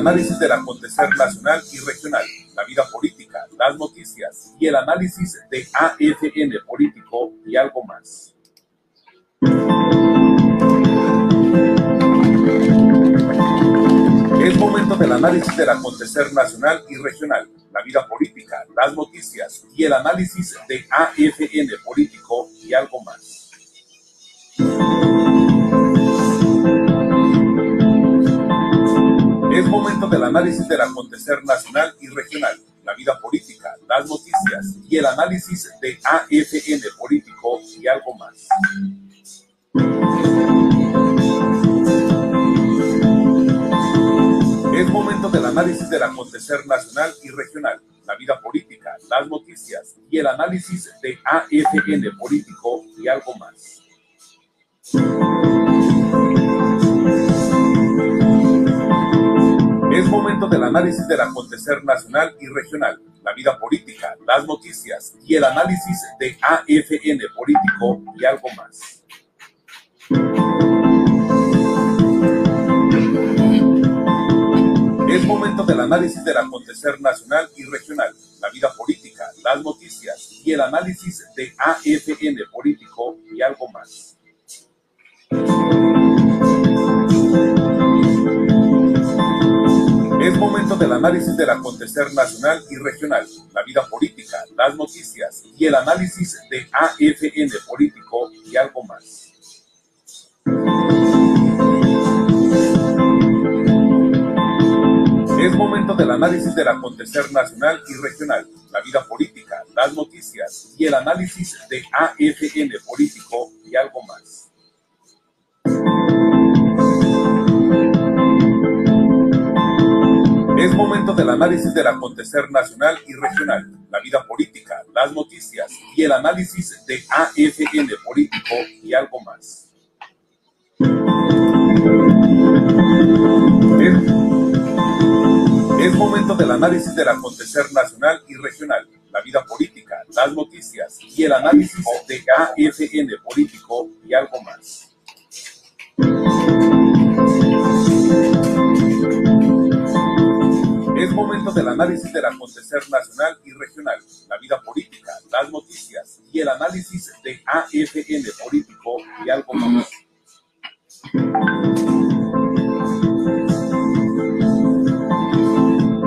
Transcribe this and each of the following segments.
análisis del acontecer nacional y regional, la vida política, las noticias y el análisis de AFN Político y algo más. Es momento del análisis del acontecer nacional y regional, la vida política, las noticias y el análisis de AFN Político y algo más. Es momento del análisis del acontecer nacional y regional, la vida política, las noticias y el análisis de AFN Político y algo más. Es momento del análisis del acontecer nacional y regional, la vida política, las noticias y el análisis de AFN Político y algo más. Es momento del análisis del acontecer nacional y regional, la vida política, las noticias y el análisis de AFN Político y algo más. Es momento del análisis del acontecer nacional y regional, la vida política, las noticias y el análisis de AFN Político y algo más. Es momento del análisis del acontecer nacional y regional, la vida política, las noticias y el análisis de AFN Político y algo más. Es momento del análisis del acontecer nacional y regional, la vida política, las noticias y el análisis de AFN Político y algo más. Es momento del análisis del acontecer nacional y regional, la vida política, las noticias y el análisis de AFN Político y algo más. Es momento del análisis del acontecer nacional y regional, la vida política, las noticias y el análisis de AFN Político y algo más. Es momento del análisis del acontecer nacional y regional, la vida política, las noticias y el análisis de AFN Político y algo más.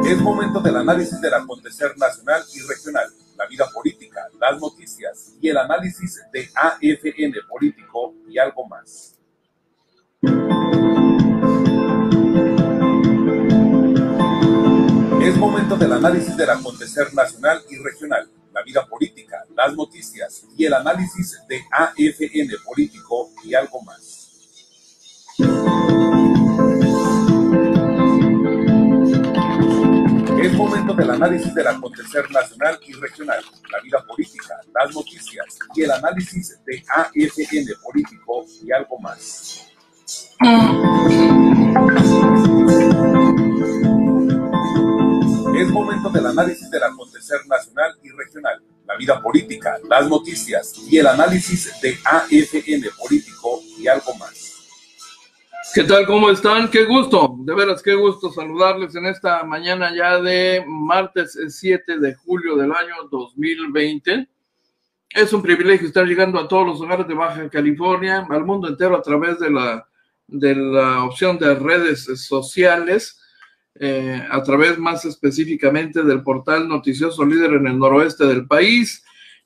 Es momento del análisis del acontecer nacional y regional, la vida política, las noticias y el análisis de AFN Político y algo más. Es momento del análisis del acontecer nacional y regional, la vida política, las noticias y el análisis de AFN Político y algo más. Es momento del análisis del acontecer nacional y regional, la vida política, las noticias y el análisis de AFN Político y algo más. Es momento del análisis del acontecer nacional y regional, la vida política, las noticias y el análisis de AFN Político y algo más. ¿Qué tal? ¿Cómo están? Qué gusto, de veras qué gusto saludarles en esta mañana ya de martes 7 de julio del año 2020. Es un privilegio estar llegando a todos los hogares de Baja California, al mundo entero a través de la opción de redes sociales, a través más específicamente del portal noticioso líder en el noroeste del país,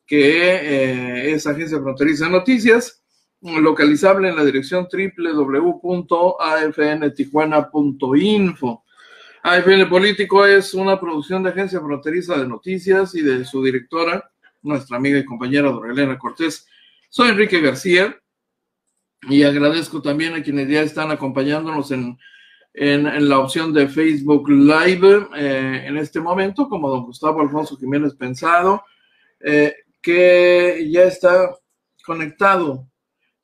que es Agencia Fronteriza de Noticias, localizable en la dirección www.afntijuana.info. AFN Político es una producción de Agencia Fronteriza de Noticias y de su directora, nuestra amiga y compañera Dorelena Cortés. Soy Enrique García y agradezco también a quienes ya están acompañándonos en la opción de Facebook Live en este momento, como don Gustavo Alfonso Jiménez Pensado, que ya está conectado.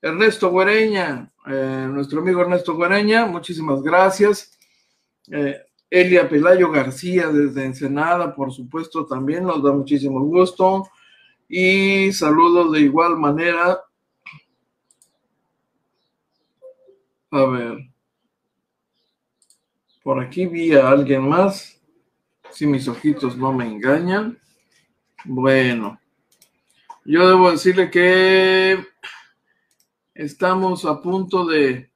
Ernesto Güereña, nuestro amigo Ernesto Güereña, muchísimas gracias. Elia Pelayo García desde Ensenada, por supuesto, también nos da muchísimo gusto. Y saludos de igual manera. A ver. Por aquí vi a alguien más, si mis ojitos no me engañan. Bueno, yo debo decirle que estamos a punto de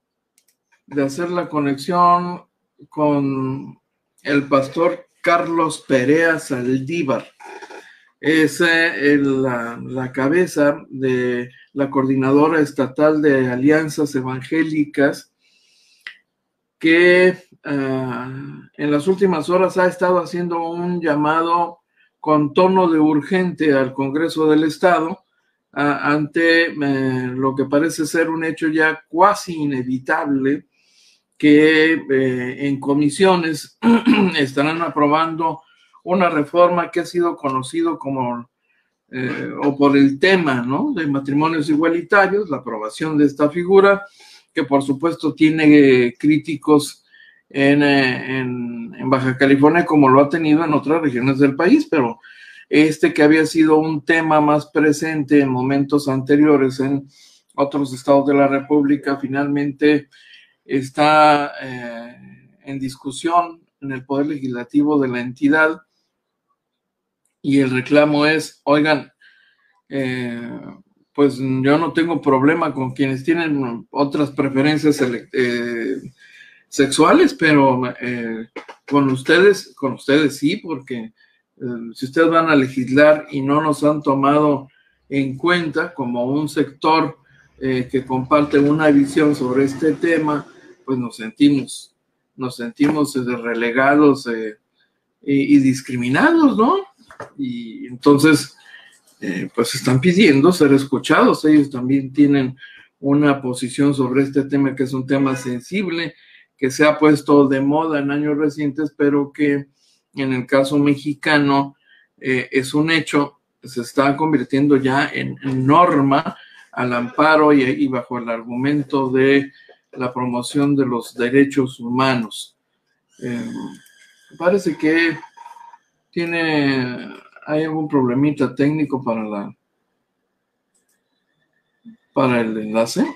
hacer la conexión con el pastor Carlos Perea Saldívar. Es la cabeza de la Coordinadora Estatal de Alianzas Evangélicas que en las últimas horas ha estado haciendo un llamado con tono de urgente al Congreso del Estado ante lo que parece ser un hecho ya cuasi inevitable, que en comisiones estarán aprobando una reforma que ha sido conocido como o por el tema, ¿no?, de matrimonios igualitarios, la aprobación de esta figura, que por supuesto tiene críticos en Baja California, como lo ha tenido en otras regiones del país, pero que había sido un tema más presente en momentos anteriores en otros estados de la República, finalmente está en discusión en el Poder Legislativo de la entidad, y el reclamo es, oigan, pues yo no tengo problema con quienes tienen otras preferencias sexuales, pero con ustedes sí, porque si ustedes van a legislar y no nos han tomado en cuenta como un sector que comparte una visión sobre este tema, pues nos sentimos relegados y discriminados, ¿no? Y entonces pues están pidiendo ser escuchados. Ellos también tienen una posición sobre este tema, que es un tema sensible, que se ha puesto de moda en años recientes, pero que en el caso mexicano es un hecho, se está convirtiendo ya en norma al amparo y bajo el argumento de la promoción de los derechos humanos. Parece que hay algún problemita técnico para el enlace.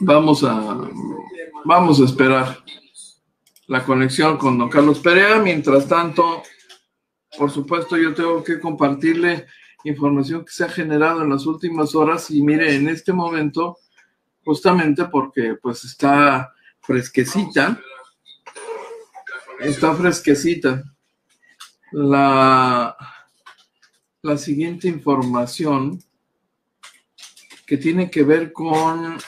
Vamos a esperar la conexión con don Carlos Perea. Mientras tanto, por supuesto, yo tengo que compartirle información que se ha generado en las últimas horas. Y mire, en este momento, justamente porque pues está fresquecita, la siguiente información, que tiene que ver con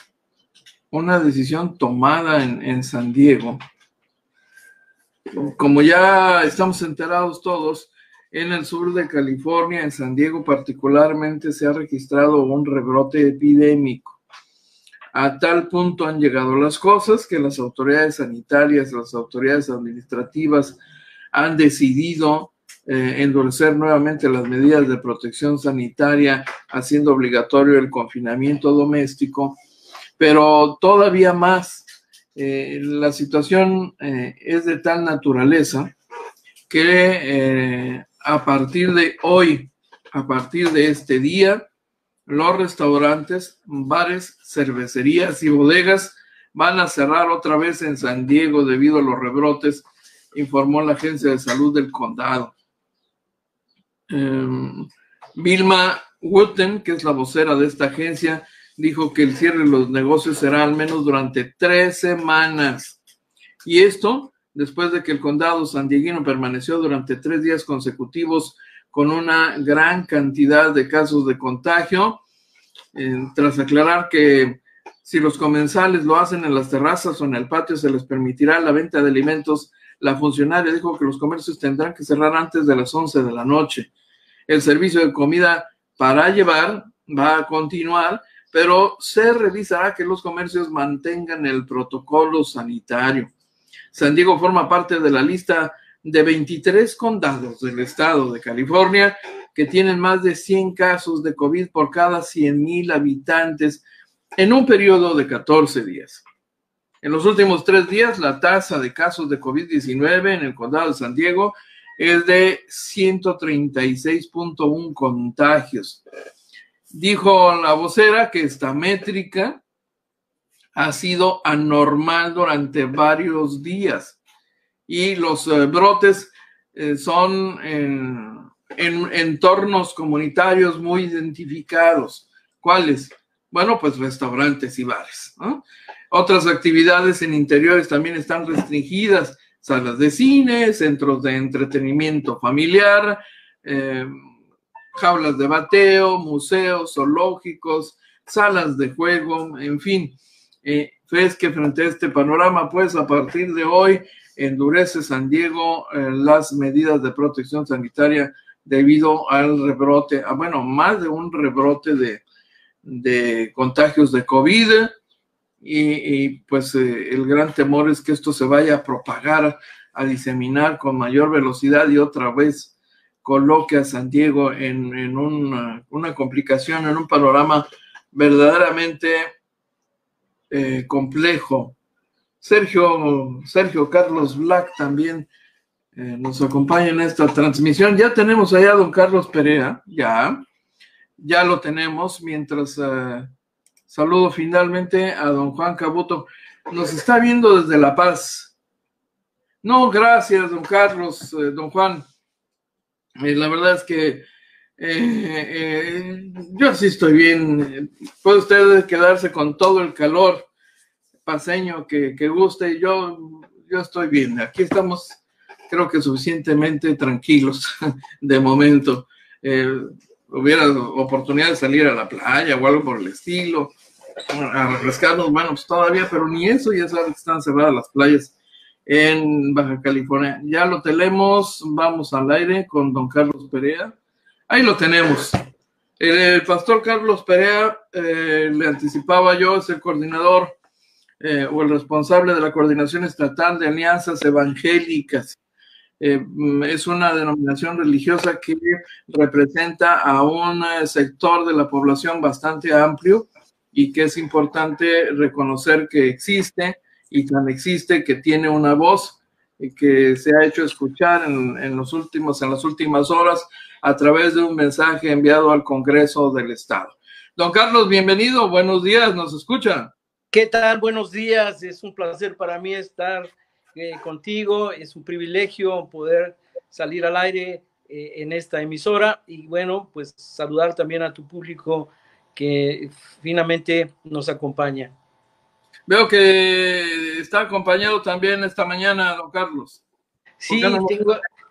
una decisión tomada en San Diego. Como ya estamos enterados todos, en el sur de California, en San Diego particularmente, se ha registrado un rebrote epidémico. A tal punto han llegado las cosas que las autoridades sanitarias, las autoridades administrativas han decidido endurecer nuevamente las medidas de protección sanitaria, haciendo obligatorio el confinamiento doméstico, pero todavía más. La situación es de tal naturaleza que a partir de hoy, a partir de este día, los restaurantes, bares, cervecerías y bodegas van a cerrar otra vez en San Diego debido a los rebrotes, informó la Agencia de Salud del Condado. Vilma Wooten, que es la vocera de esta agencia, dijo que el cierre de los negocios será al menos durante 3 semanas. Y esto después de que el condado sandieguino permaneció durante 3 días consecutivos con una gran cantidad de casos de contagio, tras aclarar que si los comensales lo hacen en las terrazas o en el patio se les permitirá la venta de alimentos. La funcionaria dijo que los comercios tendrán que cerrar antes de las 11 de la noche. El servicio de comida para llevar va a continuar, pero se revisará que los comercios mantengan el protocolo sanitario. San Diego forma parte de la lista de 23 condados del estado de California que tienen más de 100 casos de COVID por cada 100,000 habitantes en un periodo de 14 días. En los últimos 3 días, la tasa de casos de COVID-19 en el condado de San Diego es de 136.1 contagios. Dijo la vocera que esta métrica ha sido anormal durante varios días y los brotes son en entornos comunitarios muy identificados. ¿Cuáles? Bueno, pues restaurantes y bares, ¿no? Otras actividades en interiores también están restringidas, salas de cine, centros de entretenimiento familiar, jaulas de bateo, museos, zoológicos, salas de juego, en fin. ¿Ves que frente a este panorama, pues a partir de hoy endurece San Diego las medidas de protección sanitaria debido al rebrote, bueno, más de un rebrote de contagios de COVID y pues el gran temor es que esto se vaya a propagar, a diseminar con mayor velocidad y otra vez coloque a San Diego en una complicación, en un panorama verdaderamente complejo. Sergio Carlos Black también nos acompaña en esta transmisión. Ya tenemos allá a don Carlos Perea, ya lo tenemos, mientras saludo finalmente a don Juan Cabuto. Nos está viendo desde La Paz. No, gracias, don Carlos, don Juan. La verdad es que yo sí estoy bien. Puede usted quedarse con todo el calor paseño que guste. Yo estoy bien. Aquí estamos, creo que suficientemente tranquilos de momento. Hubiera oportunidad de salir a la playa o algo por el estilo, a refrescarnos, bueno, pues todavía, pero ni eso, ya saben que están cerradas las playas en Baja California. Ya lo tenemos, vamos al aire con don Carlos Perea. Ahí lo tenemos. El pastor Carlos Perea, le anticipaba yo, es el coordinador o el responsable de la Coordinación Estatal de Alianzas Evangélicas. Es una denominación religiosa que representa a un sector de la población bastante amplio y que es importante reconocer que existe y tan existe que tiene una voz que se ha hecho escuchar en las últimas horas a través de un mensaje enviado al Congreso del Estado. Don Carlos, bienvenido, buenos días, ¿nos escucha? ¿Qué tal? Buenos días, es un placer para mí estar contigo, es un privilegio poder salir al aire en esta emisora y bueno, pues saludar también a tu público que finalmente nos acompaña. Veo que está acompañado también esta mañana, don Carlos. Sí,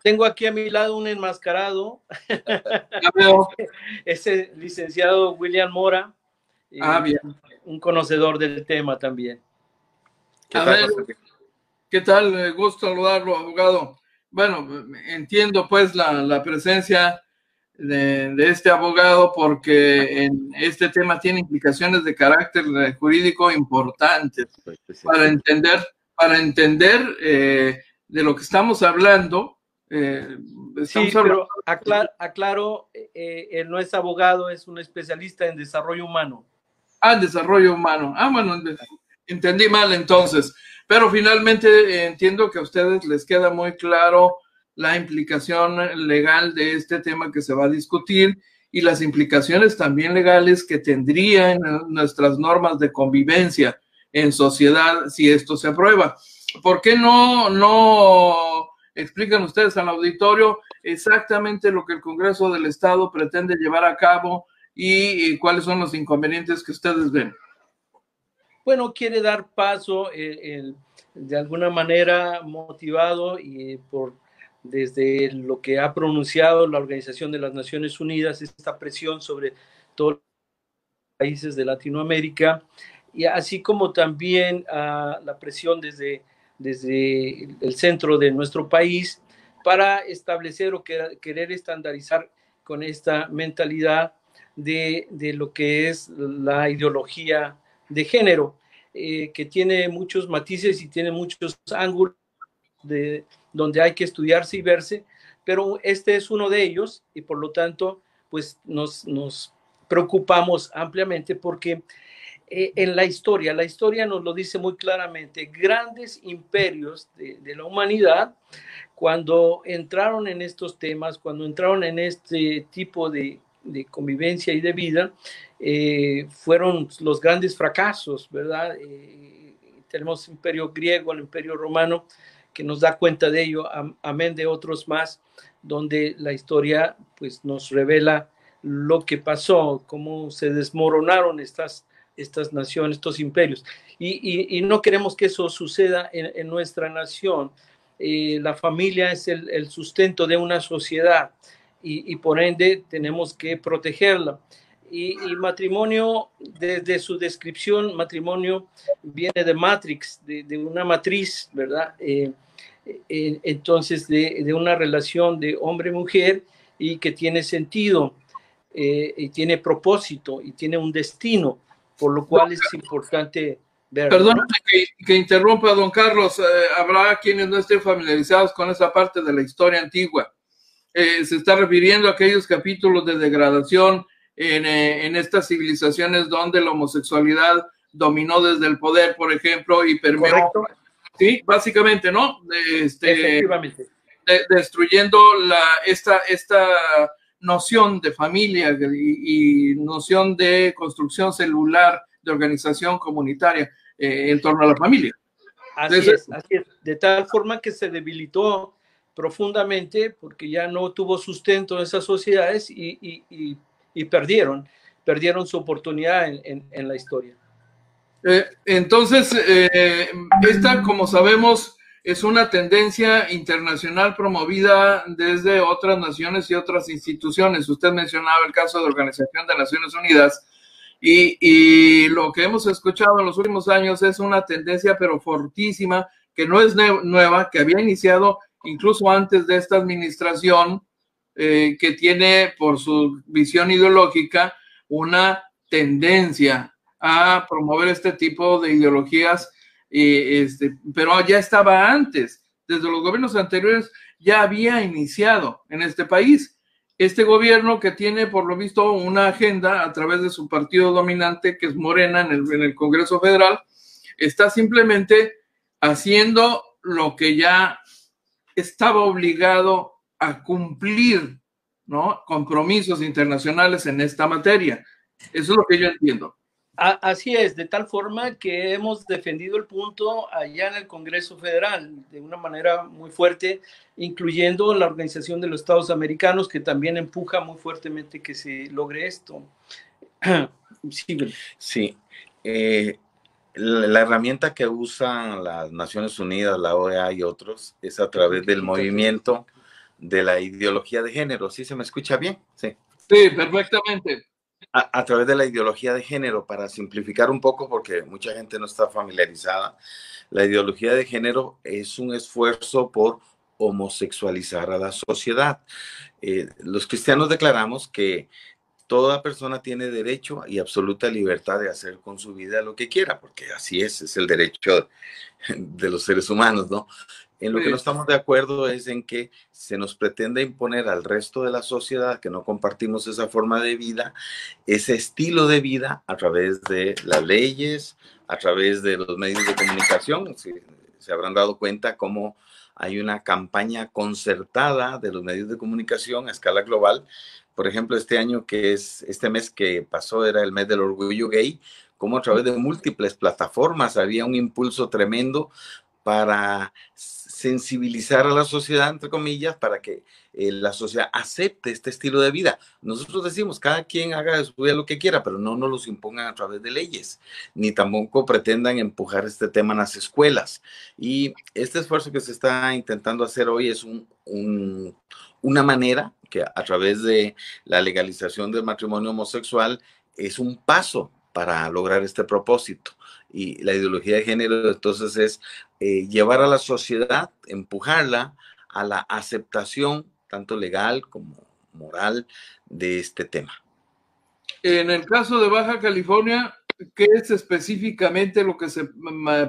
tengo aquí a mi lado un enmascarado. Ya veo. Es el licenciado William Mora, Bien. un conocedor del tema también. ¿Qué tal? Gusto saludarlo, abogado. Bueno, entiendo pues la presencia de este abogado porque en este tema tiene implicaciones de carácter jurídico importantes para entender de lo que estamos hablando. Pero aclaro, él no es abogado, es un especialista en desarrollo humano. Desarrollo humano. Bueno, entendí mal entonces. Pero finalmente entiendo que a ustedes les queda muy claro la implicación legal de este tema que se va a discutir y las implicaciones también legales que tendrían nuestras normas de convivencia en sociedad si esto se aprueba. ¿Por qué no explican ustedes al auditorio exactamente lo que el Congreso del Estado pretende llevar a cabo y cuáles son los inconvenientes que ustedes ven? Bueno, quiere dar paso de alguna manera motivado y desde lo que ha pronunciado la Organización de las Naciones Unidas, esta presión sobre todos los países de Latinoamérica, y así como también la presión desde el centro de nuestro país para establecer o querer estandarizar con esta mentalidad de lo que es la ideología de género, que tiene muchos matices y tiene muchos ángulos donde hay que estudiarse y verse, pero este es uno de ellos y por lo tanto pues nos preocupamos ampliamente porque en la historia nos lo dice muy claramente, grandes imperios de la humanidad, cuando entraron en estos temas, cuando entraron en este tipo de de convivencia y de vida, fueron los grandes fracasos, ¿verdad? Tenemos el imperio griego, el imperio romano, que nos da cuenta de ello, amén de otros más, donde la historia pues, nos revela lo que pasó, cómo se desmoronaron estas naciones, estos imperios. Y no queremos que eso suceda en nuestra nación. La familia es el sustento de una sociedad y por ende tenemos que protegerla. Y matrimonio, desde su descripción, matrimonio viene de matrix, de una matriz, ¿verdad? Entonces, de una relación de hombre-mujer y que tiene sentido, y tiene propósito y tiene un destino, por lo cual es importante verlo. Perdón, ¿no? que interrumpa, don Carlos. Habrá quienes no estén familiarizados con esa parte de la historia antigua. Se está refiriendo a aquellos capítulos de degradación en estas civilizaciones donde la homosexualidad dominó desde el poder, por ejemplo, y permeó. Correcto. Sí, básicamente, ¿no? Efectivamente. Destruyendo esta noción de familia y noción de construcción celular, de organización comunitaria en torno a la familia. Así es. De tal forma que se debilitó profundamente porque ya no tuvo sustento en esas sociedades y perdieron su oportunidad en la historia. Entonces, esta, como sabemos, es una tendencia internacional promovida desde otras naciones y otras instituciones. Usted mencionaba el caso de la Organización de Naciones Unidas y lo que hemos escuchado en los últimos años es una tendencia pero fortísima, que no es nueva, que había iniciado incluso antes de esta administración, que tiene por su visión ideológica una tendencia a promover este tipo de ideologías, pero ya estaba antes, desde los gobiernos anteriores ya había iniciado en este país. Este gobierno, que tiene por lo visto una agenda a través de su partido dominante, que es Morena, en el Congreso Federal, está simplemente haciendo lo que ya estaba obligado a cumplir, ¿no? Compromisos internacionales en esta materia. Eso es lo que yo entiendo. Así es, de tal forma que hemos defendido el punto allá en el Congreso Federal de una manera muy fuerte, incluyendo la Organización de los Estados Americanos, que también empuja muy fuertemente que se logre esto. Sí. La herramienta que usan las Naciones Unidas, la OEA y otros, es a través del movimiento de la ideología de género. ¿Sí se me escucha bien? Sí. Sí, perfectamente. A través de la ideología de género, para simplificar un poco, porque mucha gente no está familiarizada, la ideología de género es un esfuerzo por homosexualizar a la sociedad. Los cristianos declaramos que toda persona tiene derecho y absoluta libertad de hacer con su vida lo que quiera, porque así es el derecho de los seres humanos, ¿no? En lo que no estamos de acuerdo es en que se nos pretende imponer al resto de la sociedad, que no compartimos esa forma de vida, ese estilo de vida, a través de las leyes, a través de los medios de comunicación. Se habrán dado cuenta cómo hay una campaña concertada de los medios de comunicación a escala global. Por ejemplo, este mes que pasó era el mes del orgullo gay, como a través de múltiples plataformas había un impulso tremendo para sensibilizar a la sociedad, entre comillas, para que la sociedad acepte este estilo de vida. Nosotros decimos, cada quien haga de su vida lo que quiera, pero no nos los impongan a través de leyes, ni tampoco pretendan empujar este tema en las escuelas. Y este esfuerzo que se está intentando hacer hoy es una manera que, a través de la legalización del matrimonio homosexual, es un paso para lograr este propósito. Y la ideología de género, entonces, es llevar a la sociedad, empujarla a la aceptación, tanto legal como moral, de este tema. En el caso de Baja California, ¿qué es específicamente lo que se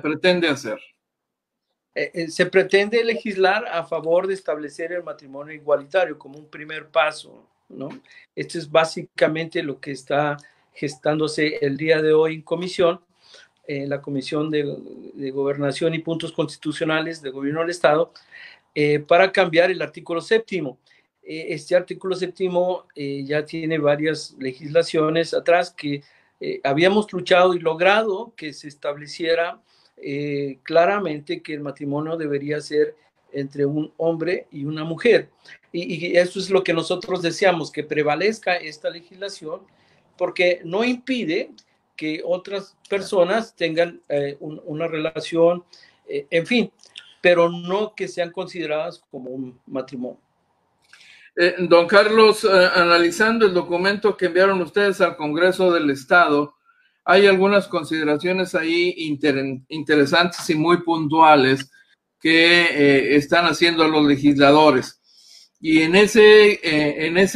pretende hacer? Se pretende legislar a favor de establecer el matrimonio igualitario como un primer paso, ¿no? Esto es básicamente lo que está gestándose el día de hoy en comisión, la Comisión de Gobernación y Puntos Constitucionales del Gobierno del Estado, para cambiar el artículo 7º. este artículo séptimo ya tiene varias legislaciones atrás que habíamos luchado y logrado que se estableciera claramente que el matrimonio debería ser entre un hombre y una mujer. Y eso es lo que nosotros deseamos, que prevalezca esta legislación, porque no impide que otras personas tengan una relación, en fin, pero no que sean consideradas como un matrimonio. Don Carlos, analizando el documento que enviaron ustedes al Congreso del Estado, hay algunas consideraciones ahí interesantes y muy puntuales que están haciendo los legisladores. Y en ese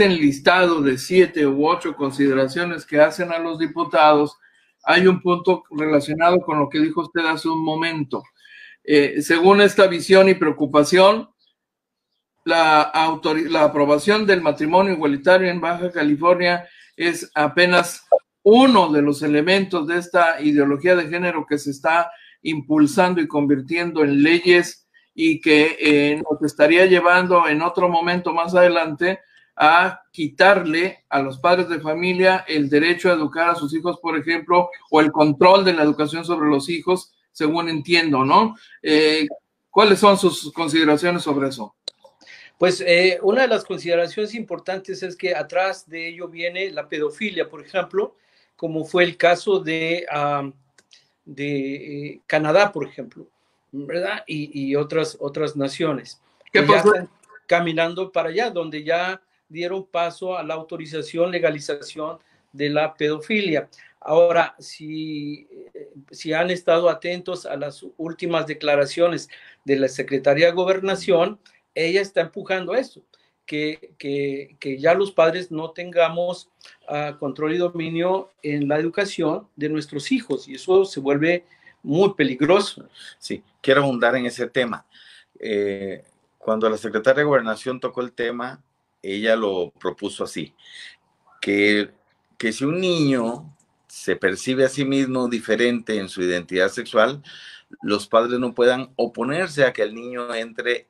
enlistado de 7 u 8 consideraciones que hacen a los diputados, hay un punto relacionado con lo que dijo usted hace un momento. Según esta visión y preocupación, la aprobación del matrimonio igualitario en Baja California es apenas uno de los elementos de esta ideología de género que se está impulsando y convirtiendo en leyes y que nos estaría llevando en otro momento más adelante a quitarle a los padres de familia el derecho a educar a sus hijos, por ejemplo, o el control de la educación sobre los hijos, según entiendo, ¿no? ¿Cuáles son sus consideraciones sobre eso? Pues una de las consideraciones importantes es que atrás de ello viene la pedofilia, por ejemplo, como fue el caso de Canadá, por ejemplo, ¿verdad? Y otras naciones. ¿Qué pasó? Ya están caminando para allá, donde ya dieron paso a la autorización, legalización de la pedofilia. Ahora, si han estado atentos a las últimas declaraciones de la Secretaría de Gobernación, ella está empujando eso, que ya los padres no tengamos control y dominio en la educación de nuestros hijos, y eso se vuelve muy peligroso. Sí, quiero ahondar en ese tema. Cuando la Secretaría de Gobernación tocó el tema, ella lo propuso así, que si un niño se percibe a sí mismo diferente en su identidad sexual, los padres no puedan oponerse a que el niño entre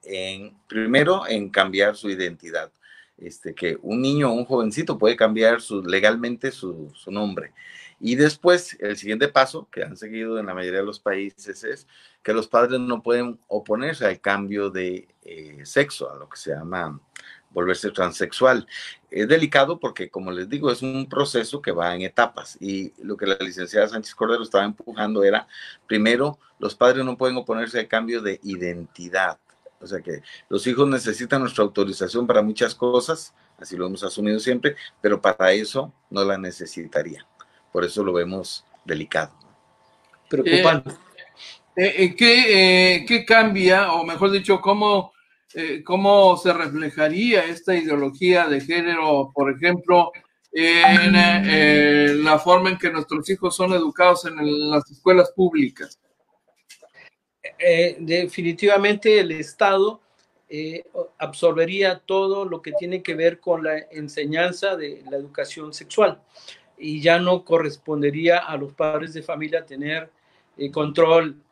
primero en cambiar su identidad. Que un niño o un jovencito puede cambiar legalmente su nombre. Y después, el siguiente paso que han seguido en la mayoría de los países es que los padres no pueden oponerse al cambio de sexo, a lo que se llama volverse transexual. Es delicado porque, como les digo, es un proceso que va en etapas, y lo que la licenciada Sánchez Cordero estaba empujando era, primero, los padres no pueden oponerse al cambio de identidad. O sea que los hijos necesitan nuestra autorización para muchas cosas, así lo hemos asumido siempre, pero para eso no la necesitaría. Por eso lo vemos delicado. Preocupante. ¿Qué cambia, o mejor dicho, cómo se reflejaría esta ideología de género, por ejemplo, en la forma en que nuestros hijos son educados en las escuelas públicas? Definitivamente el Estado absorbería todo lo que tiene que ver con la enseñanza de la educación sexual, y ya no correspondería a los padres de familia tener control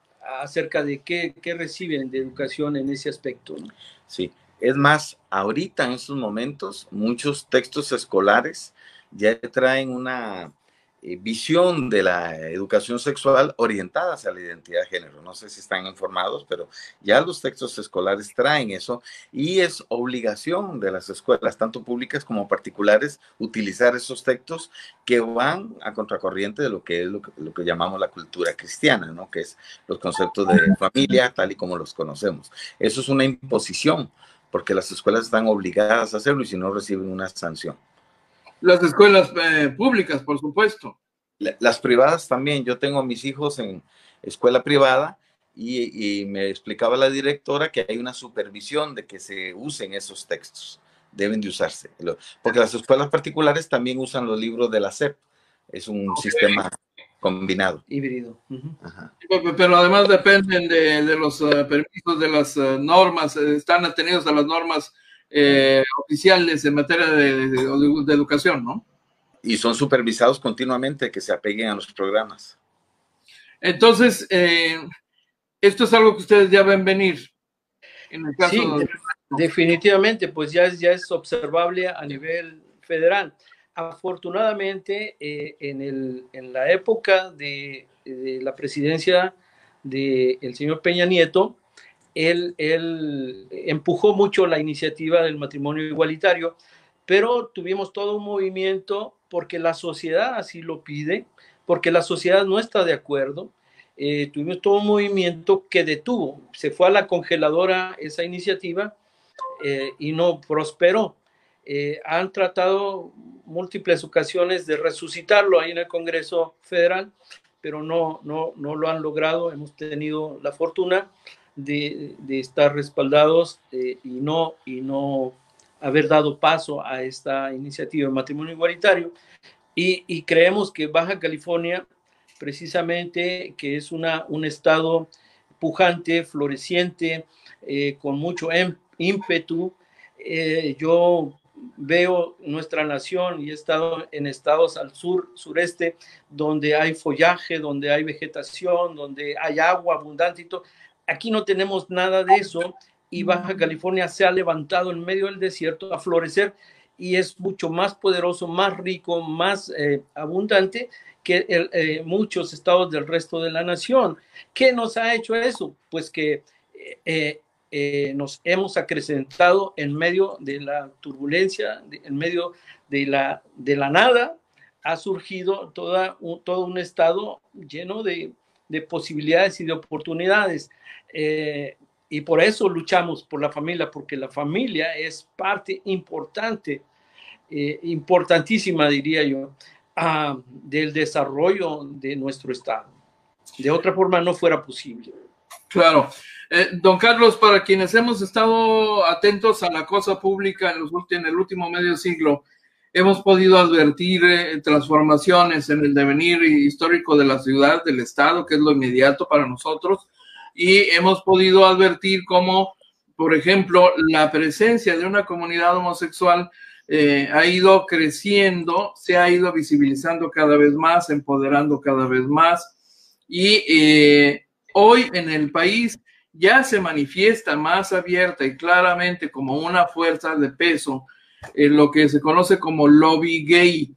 acerca de qué reciben de educación en ese aspecto, ¿no? Sí, es más, ahorita en estos momentos muchos textos escolares ya traen una visión de la educación sexual orientada hacia la identidad de género. No sé si están informados, pero ya los textos escolares traen eso, y es obligación de las escuelas, tanto públicas como particulares, utilizar esos textos que van a contracorriente de lo que es lo que llamamos la cultura cristiana, ¿no? Que es los conceptos de familia tal y como los conocemos. Eso es una imposición, porque las escuelas están obligadas a hacerlo, y si no, reciben una sanción. Las escuelas públicas, por supuesto. Las privadas también. Yo tengo a mis hijos en escuela privada, y me explicaba la directora que hay una supervisión de que se usen esos textos. Deben de usarse. Porque las escuelas particulares también usan los libros de la SEP. Es un sistema combinado. Híbrido. Pero además dependen de los permisos, de las normas, están atenidos a las normas oficiales en materia de educación, ¿no? Y son supervisados continuamente, que se apeguen a los programas. Entonces, esto es algo que ustedes ya ven venir. En el caso Definitivamente, pues ya es observable a nivel federal. Afortunadamente, en la época de la presidencia del señor Peña Nieto, él empujó mucho la iniciativa del matrimonio igualitario, pero tuvimos todo un movimiento porque la sociedad así lo pide, porque la sociedad no está de acuerdo. Tuvimos todo un movimiento que detuvo, se fue a la congeladora esa iniciativa y no prosperó. Han tratado múltiples ocasiones de resucitarlo ahí en el Congreso Federal, pero no lo han logrado. Hemos tenido la fortuna de estar respaldados y no haber dado paso a esta iniciativa de matrimonio igualitario. Y creemos que Baja California, precisamente, que es un estado pujante, floreciente, con mucho ímpetu. Yo veo nuestra nación y he estado en estados al sureste, donde hay follaje, donde hay vegetación, donde hay agua abundante y todo. Aquí no tenemos nada de eso y Baja California se ha levantado en medio del desierto a florecer y es mucho más poderoso, más rico, más abundante que muchos estados del resto de la nación. ¿Qué nos ha hecho eso? Pues que nos hemos acrecentado en medio de la turbulencia, en medio de la nada, ha surgido todo un estado lleno de posibilidades y de oportunidades. Y por eso luchamos por la familia, porque la familia es parte importante, importantísima, diría yo, del desarrollo de nuestro estado. De otra forma no fuera posible. Claro. Don Carlos, para quienes hemos estado atentos a la cosa pública en el último medio siglo, hemos podido advertir transformaciones en el devenir histórico de la ciudad, del estado, que es lo inmediato para nosotros, y hemos podido advertir cómo, por ejemplo, la presencia de una comunidad homosexual ha ido creciendo, se ha ido visibilizando cada vez más, empoderando cada vez más, y hoy en el país ya se manifiesta más abierta y claramente como una fuerza de peso lo que se conoce como lobby gay,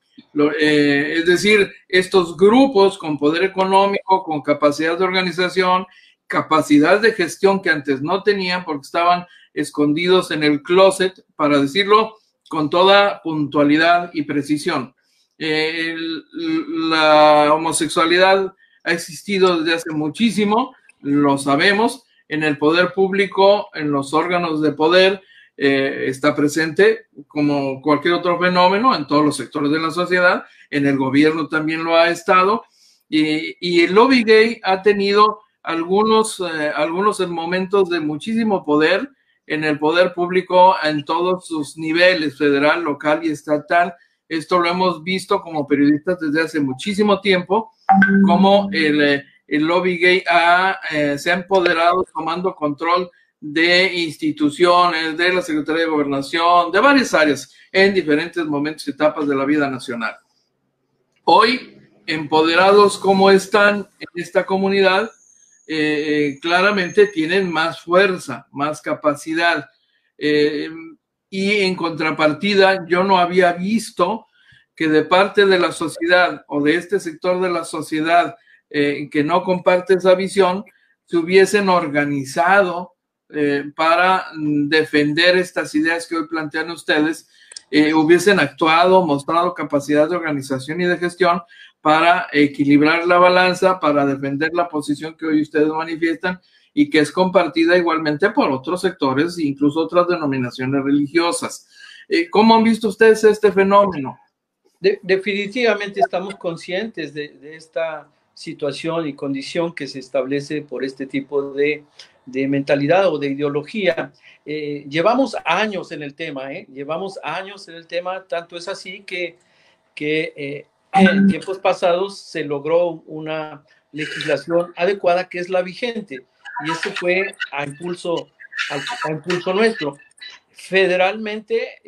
es decir, estos grupos con poder económico, con capacidad de organización, capacidad de gestión que antes no tenían porque estaban escondidos en el closet, para decirlo con toda puntualidad y precisión. La homosexualidad ha existido desde hace muchísimo, lo sabemos, en el poder público, en los órganos de poder, está presente como cualquier otro fenómeno en todos los sectores de la sociedad, en el gobierno también lo ha estado, y el lobby gay ha tenido algunos momentos de muchísimo poder en el poder público en todos sus niveles, federal, local y estatal. Esto lo hemos visto como periodistas desde hace muchísimo tiempo, como el lobby gay se ha empoderado tomando control de instituciones, de la Secretaría de Gobernación, de varias áreas en diferentes momentos y etapas de la vida nacional. Hoy, empoderados como están en esta comunidad, claramente tienen más fuerza, más capacidad. Y en contrapartida, yo no había visto que de parte de la sociedad o de este sector de la sociedad que no comparte esa visión, se hubiesen organizado para defender estas ideas que hoy plantean ustedes, hubiesen actuado, mostrado capacidad de organización y de gestión para equilibrar la balanza, para defender la posición que hoy ustedes manifiestan y que es compartida igualmente por otros sectores e incluso otras denominaciones religiosas. ¿Cómo han visto ustedes este fenómeno? Definitivamente estamos conscientes de esta situación y condición que se establece por este tipo de mentalidad o de ideología. Llevamos años en el tema, tanto es así que en tiempos pasados se logró una legislación adecuada que es la vigente, y eso fue a impulso nuestro. Federalmente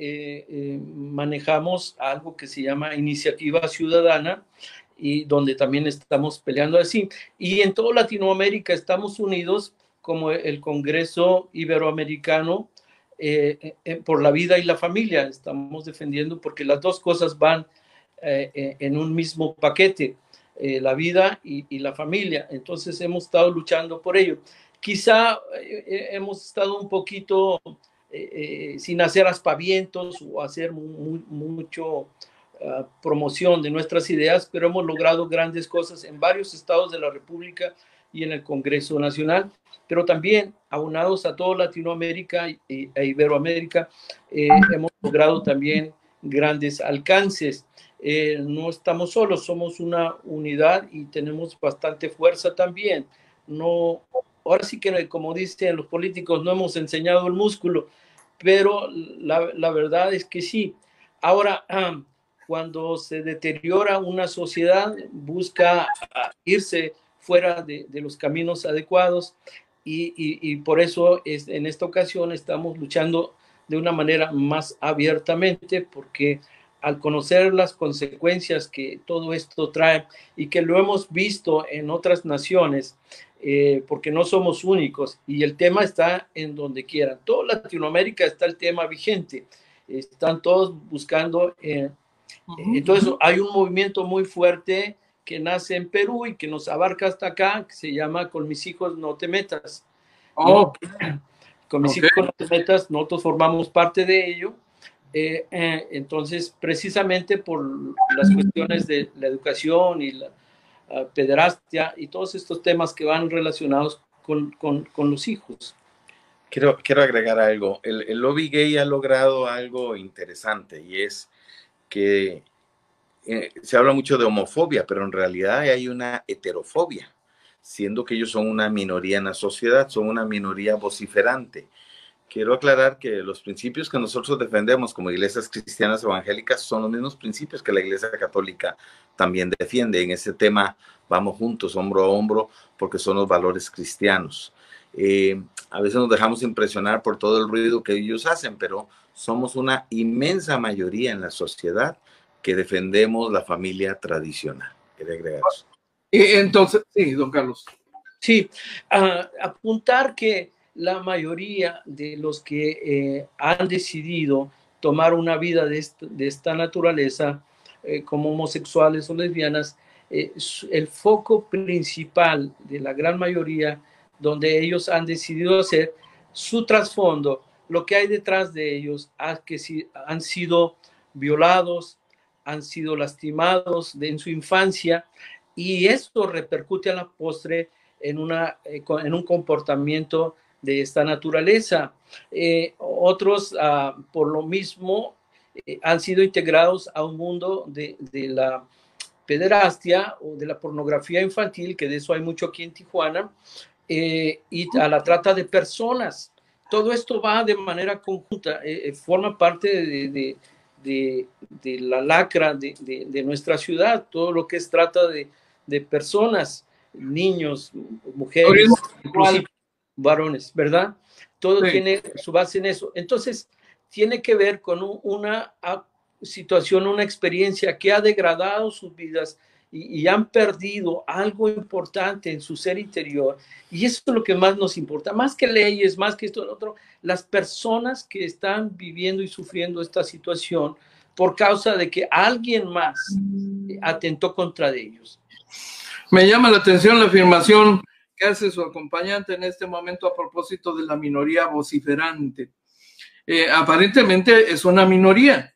manejamos algo que se llama Iniciativa Ciudadana, y donde también estamos peleando así. Y en toda Latinoamérica estamos unidos, como el Congreso Iberoamericano, por la vida y la familia. Estamos defendiendo porque las dos cosas van en un mismo paquete, la vida y la familia. Entonces hemos estado luchando por ello. Quizá hemos estado un poquito sin hacer aspavientos o hacer mucho promoción de nuestras ideas, pero hemos logrado grandes cosas en varios estados de la República y en el Congreso Nacional, pero también aunados a toda Latinoamérica e Iberoamérica, hemos logrado también grandes alcances. No estamos solos, somos una unidad y tenemos bastante fuerza también. No, ahora sí que, como dicen los políticos, no hemos enseñado el músculo, pero la verdad es que sí. Ahora, cuando se deteriora una sociedad, busca irse fuera de los caminos adecuados y por eso en esta ocasión estamos luchando de una manera más abiertamente, porque al conocer las consecuencias que todo esto trae y que lo hemos visto en otras naciones, porque no somos únicos y el tema está en donde quieran. Toda Latinoamérica está el tema vigente, están todos buscando. Entonces hay un movimiento muy fuerte que nace en Perú y que nos abarca hasta acá, que se llama Con mis hijos no te metas. Oh, Con mis hijos no te metas, nosotros formamos parte de ello. Entonces, precisamente por las cuestiones de la educación y la pederastia y todos estos temas que van relacionados con los hijos. Quiero agregar algo. El lobby gay ha logrado algo interesante y es que se habla mucho de homofobia, pero en realidad hay una heterofobia, siendo que ellos son una minoría en la sociedad, son una minoría vociferante. Quiero aclarar que los principios que nosotros defendemos como iglesias cristianas evangélicas son los mismos principios que la Iglesia Católica también defiende. En ese tema vamos juntos, hombro a hombro, porque son los valores cristianos. A veces nos dejamos impresionar por todo el ruido que ellos hacen, pero somos una inmensa mayoría en la sociedad que defendemos la familia tradicional. Quería agregar eso. Y entonces, sí, don Carlos. Sí, apuntar que la mayoría de los que han decidido tomar una vida de esta naturaleza, como homosexuales o lesbianas, el foco principal de la gran mayoría, donde ellos han decidido hacer su trasfondo, lo que hay detrás de ellos, que han sido violados, han sido lastimados en su infancia, y esto repercute a la postre en un comportamiento de esta naturaleza. Otros, por lo mismo, han sido integrados a un mundo de la pederastia o de la pornografía infantil, que de eso hay mucho aquí en Tijuana, y a la trata de personas. Todo esto va de manera conjunta, forma parte de la lacra de nuestra ciudad, todo lo que es trata de personas, niños, mujeres, inclusive varones, ¿verdad? Todo sí tiene su base en eso. Entonces, tiene que ver con una situación, una experiencia que ha degradado sus vidas y han perdido algo importante en su ser interior. Y eso es lo que más nos importa, más que leyes, más que esto, lo otro, las personas que están viviendo y sufriendo esta situación por causa de que alguien más atentó contra ellos. Me llama la atención la afirmación que hace su acompañante en este momento a propósito de la minoría vociferante. Aparentemente es una minoría,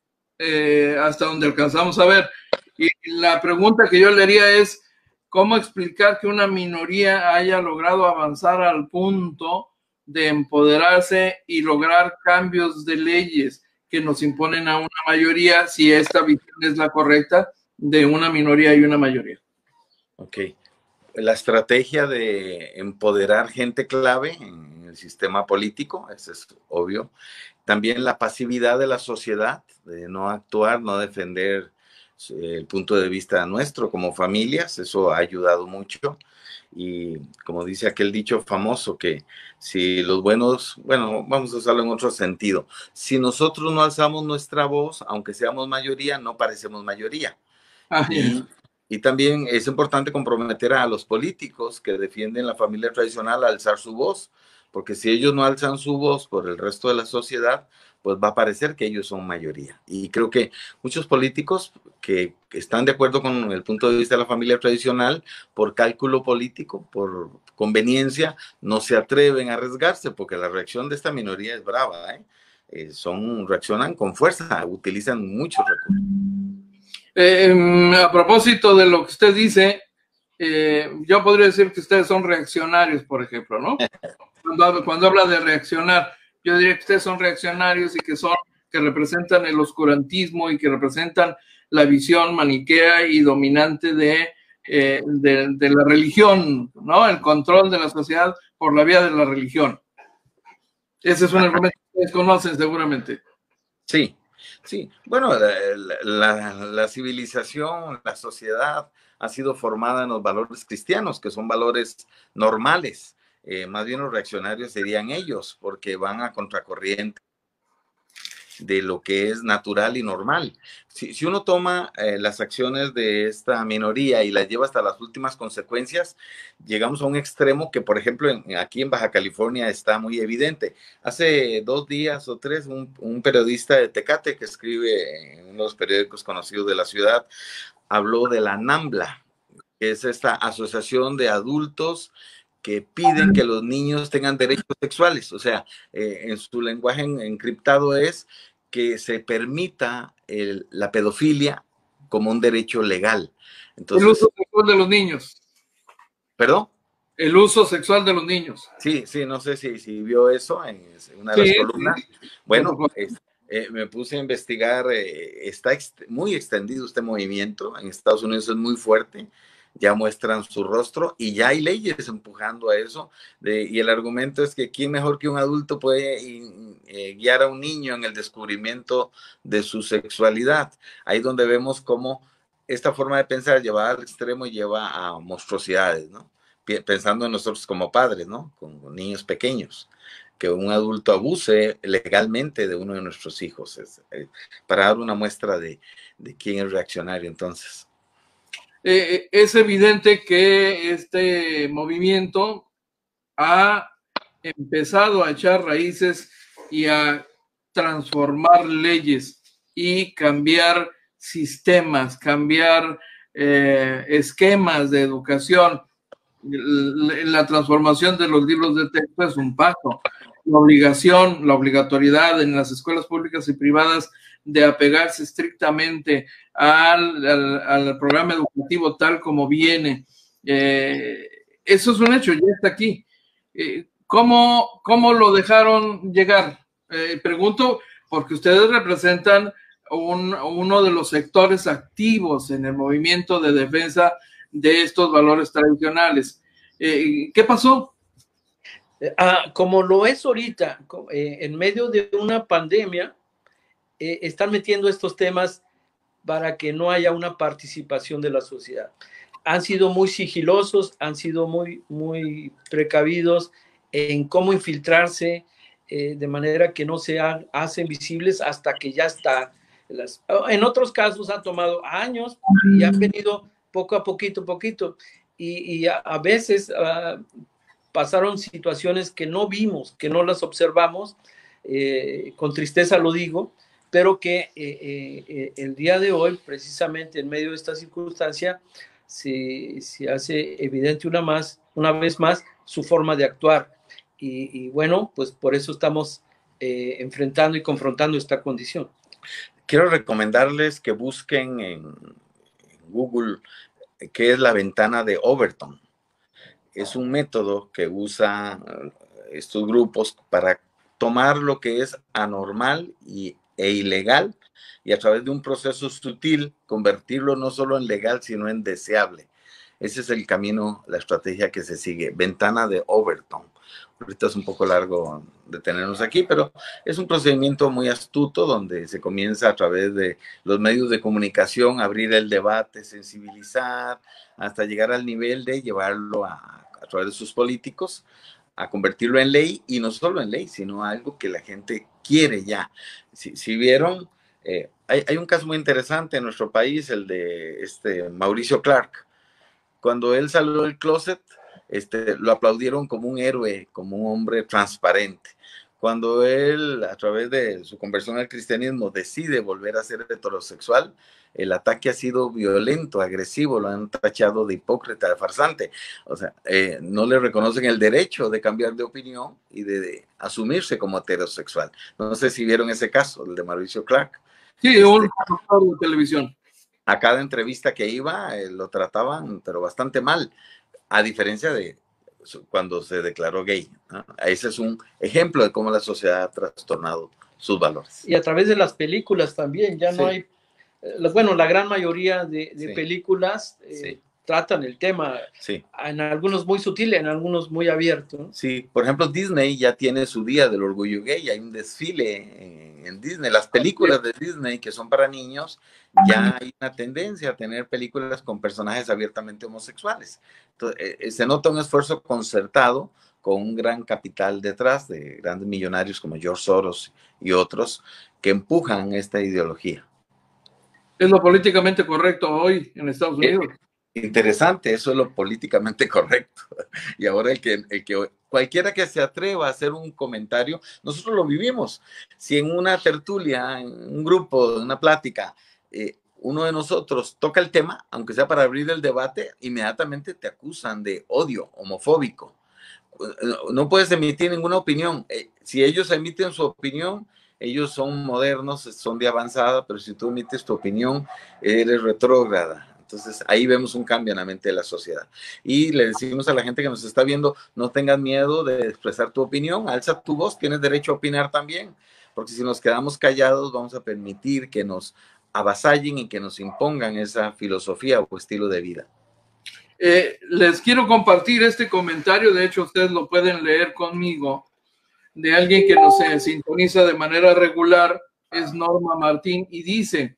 hasta donde alcanzamos a ver. Y la pregunta que yo le haría es, ¿cómo explicar que una minoría haya logrado avanzar al punto de empoderarse y lograr cambios de leyes que nos imponen a una mayoría, si esta visión es la correcta, de una minoría y una mayoría? Ok. La estrategia de empoderar gente clave en el sistema político, eso es obvio. También la pasividad de la sociedad, de no actuar, no defender el punto de vista nuestro como familias, eso ha ayudado mucho. Y como dice aquel dicho famoso, que si los buenos, bueno, vamos a usarlo en otro sentido, si nosotros no alzamos nuestra voz, aunque seamos mayoría, no parecemos mayoría. Y también es importante comprometer a los políticos que defienden la familia tradicional a alzar su voz, porque si ellos no alzan su voz por el resto de la sociedad, pues va a parecer que ellos son mayoría. Y creo que muchos políticos que están de acuerdo con el punto de vista de la familia tradicional, por cálculo político, por conveniencia, no se atreven a arriesgarse, porque la reacción de esta minoría es brava, ¿eh? Reaccionan con fuerza, utilizan muchos recursos. A propósito de lo que usted dice, yo podría decir que ustedes son reaccionarios, por ejemplo, ¿no? Cuando habla de reaccionar, yo diría que ustedes son reaccionarios y que representan el oscurantismo y que representan la visión maniquea y dominante de la religión, ¿no? El control de la sociedad por la vía de la religión. Ese es un argumento que ustedes conocen seguramente. Sí, sí. Bueno, la civilización, la sociedad ha sido formada en los valores cristianos, que son valores normales. Más bien los reaccionarios serían ellos, porque van a contracorriente de lo que es natural y normal. Si uno toma las acciones de esta minoría y las lleva hasta las últimas consecuencias, llegamos a un extremo que, por ejemplo, aquí en Baja California está muy evidente. Hace 2 días o 3, un periodista de Tecate que escribe en uno de los periódicos conocidos de la ciudad, habló de la NAMBLA, que es esta asociación de adultos que piden que los niños tengan derechos sexuales. O sea, en su lenguaje encriptado es que se permita la pedofilia como un derecho legal. Entonces, el uso sexual de los niños. ¿Perdón? El uso sexual de los niños. Sí, no sé si vio eso en una de las columnas. Sí. Bueno, me puse a investigar, está muy extendido este movimiento, en Estados Unidos es muy fuerte, ya muestran su rostro y ya hay leyes empujando a eso, y el argumento es que quién mejor que un adulto puede guiar a un niño en el descubrimiento de su sexualidad. Ahí donde vemos cómo esta forma de pensar lleva al extremo y lleva a monstruosidades, ¿no? Pensando en nosotros como padres, ¿no? Con niños pequeños, que un adulto abuse legalmente de uno de nuestros hijos, para dar una muestra de quién es reaccionario entonces. Es evidente que este movimiento ha empezado a echar raíces y a transformar leyes y cambiar sistemas, cambiar esquemas de educación. La transformación de los libros de texto es un paso. La obligatoriedad en las escuelas públicas y privadas de apegarse estrictamente al programa educativo tal como viene. Eso es un hecho, ya está aquí. ¿Cómo lo dejaron llegar? Pregunto porque ustedes representan uno de los sectores activos en el movimiento de defensa de estos valores tradicionales. ¿Qué pasó? Como lo es ahorita, en medio de una pandemia, están metiendo estos temas para que no haya una participación de la sociedad. Han sido muy sigilosos, han sido muy precavidos en cómo infiltrarse, de manera que no se hacen visibles hasta que ya está. En otros casos ha tomado años y han venido poco a poquito, y a veces pasaron situaciones que no vimos, que no las observamos, con tristeza lo digo, pero que el día de hoy, precisamente en medio de esta circunstancia, se hace evidente una vez más su forma de actuar. Y bueno, pues por eso estamos enfrentando y confrontando esta condición. Quiero recomendarles que busquen en Google qué es la ventana de Overton. Es un método que usa estos grupos para tomar lo que es anormal e ilegal y a través de un proceso sutil convertirlo no solo en legal, sino en deseable. Ese es el camino, la estrategia que se sigue. Ventana de Overton. Ahorita es un poco largo detenernos aquí, pero es un procedimiento muy astuto donde se comienza a través de los medios de comunicación, abrir el debate, sensibilizar, hasta llegar al nivel de llevarlo a través de sus políticos, a convertirlo en ley, y no solo en ley, sino algo que la gente quiere ya. Si vieron, hay un caso muy interesante en nuestro país, el de Mauricio Clark. Cuando él salió del closet, lo aplaudieron como un héroe, como un hombre transparente. Cuando él, a través de su conversión al cristianismo, decide volver a ser heterosexual, el ataque ha sido violento, agresivo, lo han tachado de hipócrita, de farsante. O sea, no le reconocen el derecho de cambiar de opinión y de asumirse como heterosexual. No sé si vieron ese caso, el de Mauricio Clark. Sí, un conductor de televisión. A cada entrevista que iba, lo trataban, pero bastante mal, a diferencia de cuando se declaró gay, ¿no? Ese es un ejemplo de cómo la sociedad ha trastornado sus valores. Y a través de las películas también, ya no hay, bueno, la gran mayoría de películas tratan el tema, en algunos muy sutil, en algunos muy abierto. Sí, por ejemplo, Disney ya tiene su Día del Orgullo Gay, hay un desfile en Disney, las películas de Disney que son para niños, ya hay una tendencia a tener películas con personajes abiertamente homosexuales. Entonces, se nota un esfuerzo concertado con un gran capital detrás de grandes millonarios como George Soros y otros que empujan esta ideología. Es lo políticamente correcto hoy en Estados Unidos. Interesante, eso es lo políticamente correcto. Y ahora cualquiera que se atreva a hacer un comentario, nosotros lo vivimos. Si en una tertulia, en un grupo, en una plática, uno de nosotros toca el tema, aunque sea para abrir el debate, inmediatamente te acusan de odio homofóbico. No puedes emitir ninguna opinión. Si ellos emiten su opinión, ellos son modernos, son de avanzada, pero si tú emites tu opinión, eres retrógrada. Entonces, ahí vemos un cambio en la mente de la sociedad. Y le decimos a la gente que nos está viendo, no tengas miedo de expresar tu opinión, alza tu voz, tienes derecho a opinar también, porque si nos quedamos callados, vamos a permitir que nos avasallen y que nos impongan esa filosofía o estilo de vida. Les quiero compartir este comentario, de hecho, ustedes lo pueden leer conmigo, de alguien que nos sintoniza de manera regular, es Norma Martín, y dice: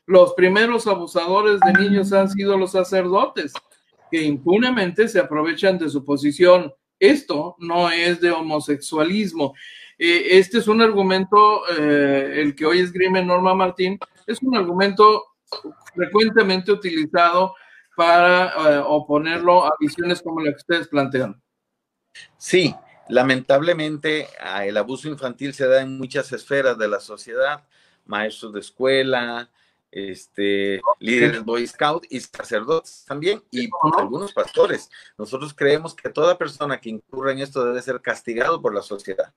los primeros abusadores de niños han sido los sacerdotes, que impunemente se aprovechan de su posición. Esto no es de homosexualismo. Este es un argumento, el que hoy esgrime Norma Martín, es un argumento frecuentemente utilizado para oponerlo a visiones como la que ustedes plantean. Sí, lamentablemente el abuso infantil se da en muchas esferas de la sociedad, maestros de escuela, líderes Boy Scout y sacerdotes también, y algunos pastores. Nosotros creemos que toda persona que incurra en esto debe ser castigado por la sociedad.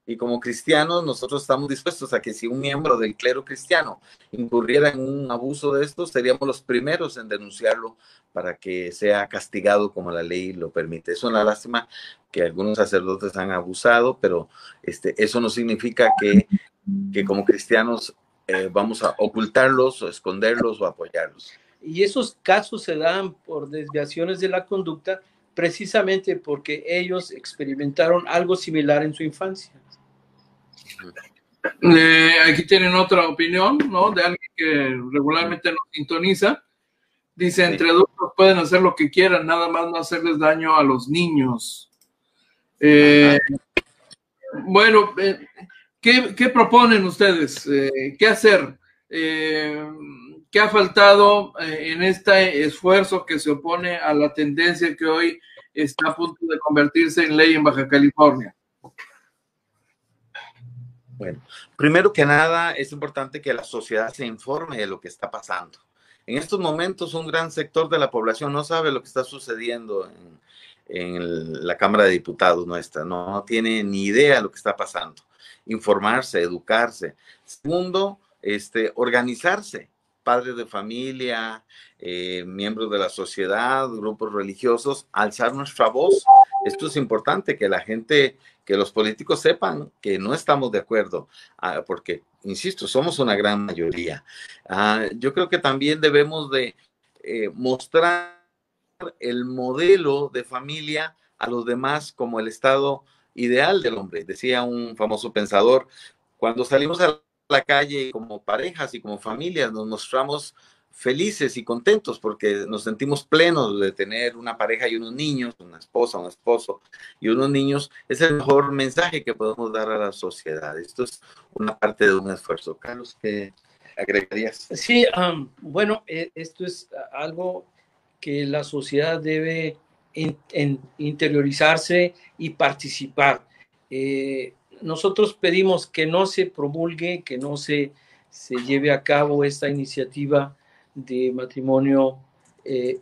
Y como cristianos, nosotros estamos dispuestos a que si un miembro del clero cristiano incurriera en un abuso de estos, seríamos los primeros en denunciarlo para que sea castigado como la ley lo permite. Es una lástima que algunos sacerdotes han abusado, pero eso no significa que como cristianos vamos a ocultarlos o esconderlos o apoyarlos. Y esos casos se dan por desviaciones de la conducta precisamente porque ellos experimentaron algo similar en su infancia. Aquí tienen otra opinión, ¿no? De alguien que regularmente nos sintoniza. Dice, entre adultos pueden hacer lo que quieran, nada más no hacerles daño a los niños. Bueno, ¿qué proponen ustedes? ¿Qué hacer? ¿Qué ha faltado en este esfuerzo que se opone a la tendencia que hoy está a punto de convertirse en ley en Baja California? Bueno, primero que nada es importante que la sociedad se informe de lo que está pasando. En estos momentos un gran sector de la población no sabe lo que está sucediendo en la Cámara de Diputados nuestra, no tiene ni idea de lo que está pasando. Informarse, educarse. Segundo, organizarse. Padres de familia, miembros de la sociedad, grupos religiosos, alzar nuestra voz. Esto es importante, que la gente, que los políticos sepan que no estamos de acuerdo, porque, insisto, somos una gran mayoría. Yo creo que también debemos de mostrar el modelo de familia a los demás como el estado ideal del hombre. Decía un famoso pensador, cuando salimos a la calle como parejas y como familias nos mostramos felices y contentos porque nos sentimos plenos de tener una pareja y unos niños, una esposa, un esposo y unos niños. Es el mejor mensaje que podemos dar a la sociedad. Esto es una parte de un esfuerzo. Carlos, ¿qué agregarías? Sí, bueno, esto es algo que la sociedad debe en interiorizarse y participar. Nosotros pedimos que no se promulgue, que no se lleve a cabo esta iniciativa de matrimonio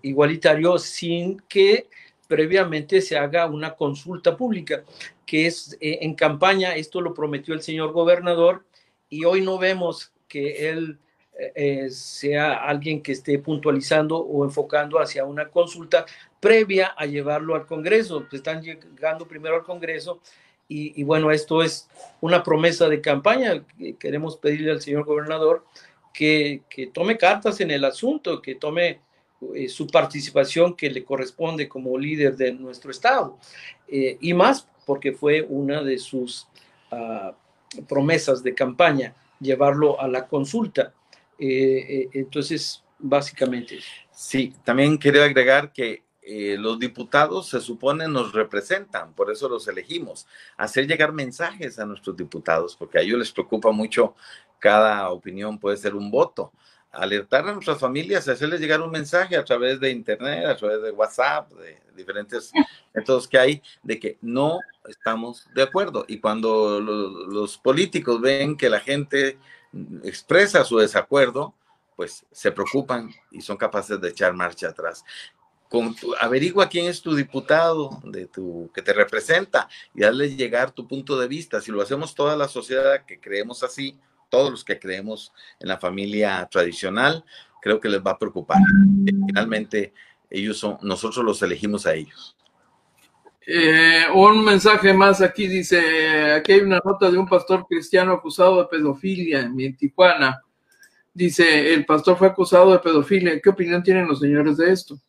igualitario sin que previamente se haga una consulta pública, que es en campaña. Esto lo prometió el señor gobernador y hoy no vemos que él sea alguien que esté puntualizando o enfocando hacia una consulta previa a llevarlo al Congreso. Están llegando primero al Congreso y bueno, esto es una promesa de campaña. Queremos pedirle al señor gobernador que tome cartas en el asunto, que tome su participación que le corresponde como líder de nuestro estado, y más porque fue una de sus promesas de campaña, llevarlo a la consulta. Entonces, básicamente. Sí, también quería agregar que los diputados se supone nos representan, por eso los elegimos. Hacer llegar mensajes a nuestros diputados, porque a ellos les preocupa mucho, cada opinión puede ser un voto. Alertar a nuestras familias, hacerles llegar un mensaje a través de internet, a través de WhatsApp, de diferentes métodos que hay, de que no estamos de acuerdo. Y cuando los políticos ven que la gente expresa su desacuerdo, pues se preocupan y son capaces de echar marcha atrás. Averigua quién es tu diputado que te representa y hazle llegar tu punto de vista. Si lo hacemos toda la sociedad que creemos así, todos los que creemos en la familia tradicional, creo que les va a preocupar. Finalmente, nosotros los elegimos a ellos. Un mensaje más aquí dice, aquí hay una nota de un pastor cristiano acusado de pedofilia en Tijuana. Dice, el pastor fue acusado de pedofilia. ¿Qué opinión tienen los señores de esto?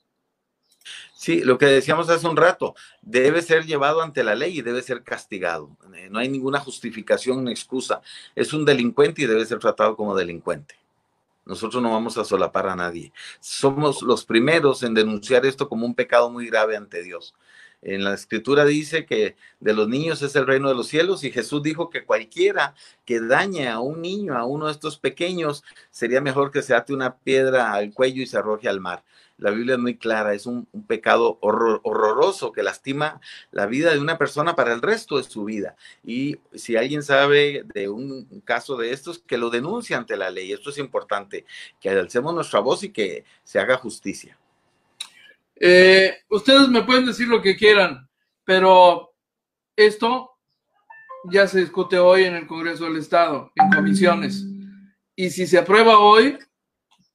Sí, lo que decíamos hace un rato, debe ser llevado ante la ley y debe ser castigado. No hay ninguna justificación ni excusa. Es un delincuente y debe ser tratado como delincuente. Nosotros no vamos a solapar a nadie. Somos los primeros en denunciar esto como un pecado muy grave ante Dios. En la Escritura dice que de los niños es el reino de los cielos y Jesús dijo que cualquiera que dañe a un niño, a uno de estos pequeños, sería mejor que se ate una piedra al cuello y se arroje al mar. La Biblia es muy clara, es un pecado horroroso que lastima la vida de una persona para el resto de su vida. Y si alguien sabe de un caso de estos, que lo denuncie ante la ley. Esto es importante, que alcemos nuestra voz y que se haga justicia. Ustedes me pueden decir lo que quieran, pero esto ya se discute hoy en el Congreso del Estado, en comisiones. Y si se aprueba hoy,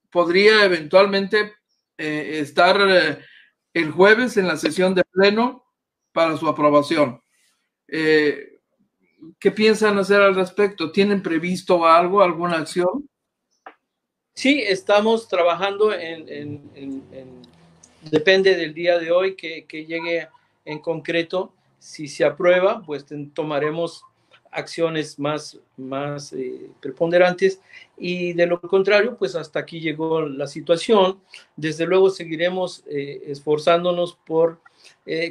podría eventualmente estar el jueves en la sesión de pleno para su aprobación. ¿Qué piensan hacer al respecto? ¿Tienen previsto algo, alguna acción? Sí, estamos trabajando depende del día de hoy que llegue en concreto. Si se aprueba, pues tomaremos acciones más preponderantes, y de lo contrario, pues hasta aquí llegó la situación. Desde luego seguiremos esforzándonos por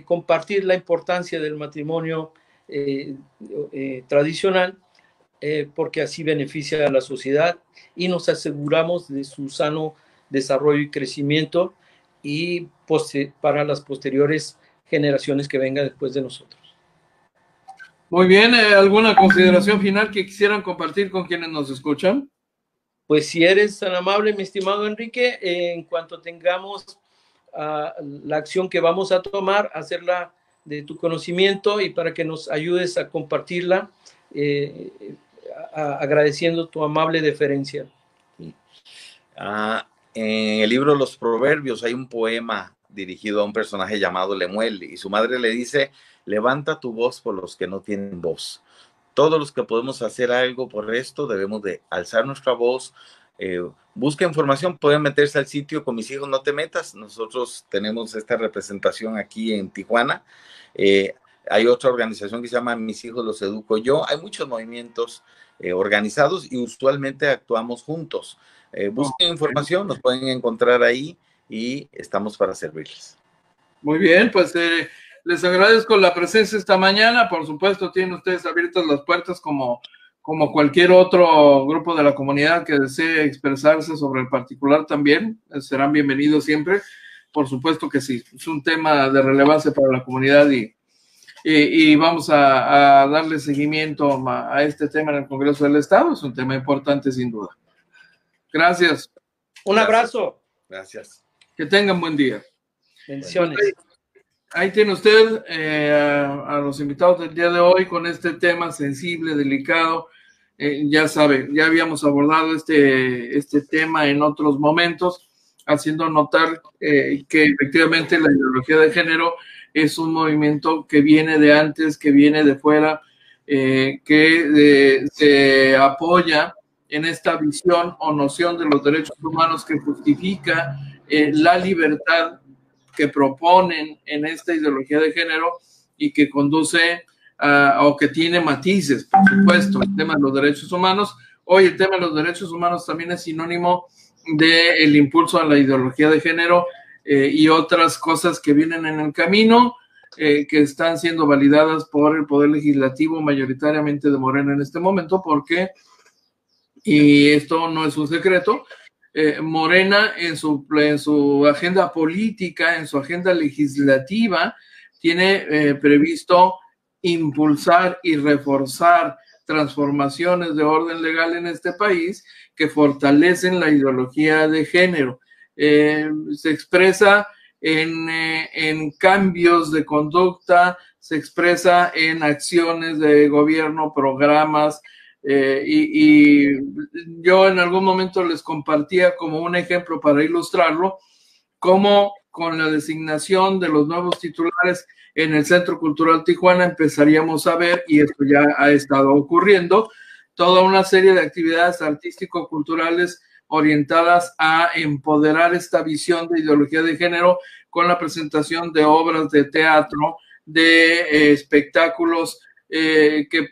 compartir la importancia del matrimonio tradicional, porque así beneficia a la sociedad y nos aseguramos de su sano desarrollo y crecimiento y para las posteriores generaciones que vengan después de nosotros. Muy bien, ¿alguna consideración final que quisieran compartir con quienes nos escuchan? Pues si eres tan amable, mi estimado Enrique, en cuanto tengamos la acción que vamos a tomar, hacerla de tu conocimiento y para que nos ayudes a compartirla, agradeciendo tu amable deferencia. En el libro Los Proverbios hay un poema dirigido a un personaje llamado Lemuel y su madre le dice: levanta tu voz por los que no tienen voz. Todos los que podemos hacer algo por esto debemos de alzar nuestra voz. Busca información, pueden meterse al sitio Con Mis Hijos No Te Metas. Nosotros tenemos esta representación aquí en Tijuana. Hay otra organización que se llama Mis Hijos Los Educo Yo. Hay muchos movimientos organizados y usualmente actuamos juntos. Busquen información, nos pueden encontrar ahí y estamos para servirles. Muy bien, pues les agradezco la presencia esta mañana. Por supuesto, tienen ustedes abiertas las puertas como cualquier otro grupo de la comunidad que desee expresarse sobre el particular también. Serán bienvenidos siempre. por supuesto que sí, es un tema de relevancia para la comunidad y vamos a darle seguimiento a este tema en el Congreso del Estado. Es un tema importante sin duda. Gracias. Un abrazo. Gracias. Que tengan buen día. Bendiciones. Ahí tiene usted a los invitados del día de hoy con este tema sensible, delicado. Ya sabe, ya habíamos abordado este tema en otros momentos, haciendo notar que efectivamente la ideología de género es un movimiento que viene de antes, que viene de fuera, que se apoya en esta visión o noción de los derechos humanos que justifica la libertad que proponen en esta ideología de género y que conduce o que tiene matices, por supuesto, el tema de los derechos humanos. Hoy el tema de los derechos humanos también es sinónimo del impulso a la ideología de género y otras cosas que vienen en el camino, que están siendo validadas por el Poder Legislativo mayoritariamente de Morena en este momento, porque, y esto no es un secreto, Morena en su agenda política, en su agenda legislativa, tiene previsto impulsar y reforzar transformaciones de orden legal en este país que fortalecen la ideología de género. Se expresa en cambios de conducta, se expresa en acciones de gobierno, programas, y yo en algún momento les compartía como un ejemplo para ilustrarlo, cómo con la designación de los nuevos titulares en el Centro Cultural Tijuana empezaríamos a ver, y esto ya ha estado ocurriendo, toda una serie de actividades artístico-culturales orientadas a empoderar esta visión de ideología de género con la presentación de obras de teatro, de espectáculos que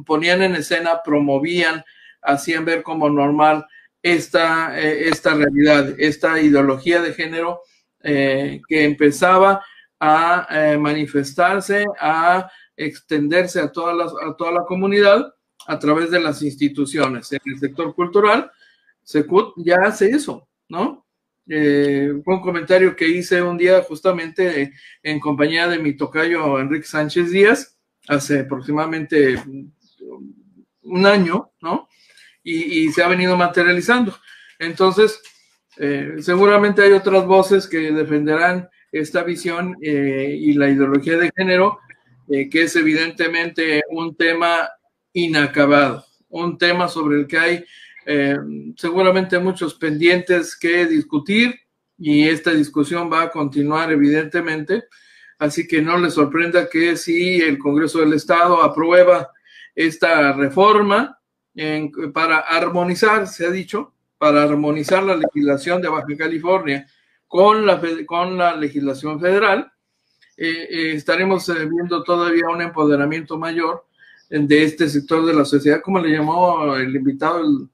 ponían en escena, promovían, hacían ver como normal esta realidad, esta ideología de género que empezaba a manifestarse, a extenderse a toda la comunidad a través de las instituciones. En el sector cultural, Secut ya hace eso, ¿no? Fue un comentario que hice un día justamente en compañía de mi tocayo Enrique Sánchez Díaz, hace aproximadamente un año, ¿no? Y se ha venido materializando. Entonces, seguramente hay otras voces que defenderán esta visión y la ideología de género, que es evidentemente un tema inacabado, un tema sobre el que hay seguramente muchos pendientes que discutir, y esta discusión va a continuar evidentemente, así que no les sorprenda que si el Congreso del Estado aprueba esta reforma para armonizar, se ha dicho, para armonizar la legislación de Baja California con la legislación federal, estaremos viendo todavía un empoderamiento mayor de este sector de la sociedad, como le llamó el invitado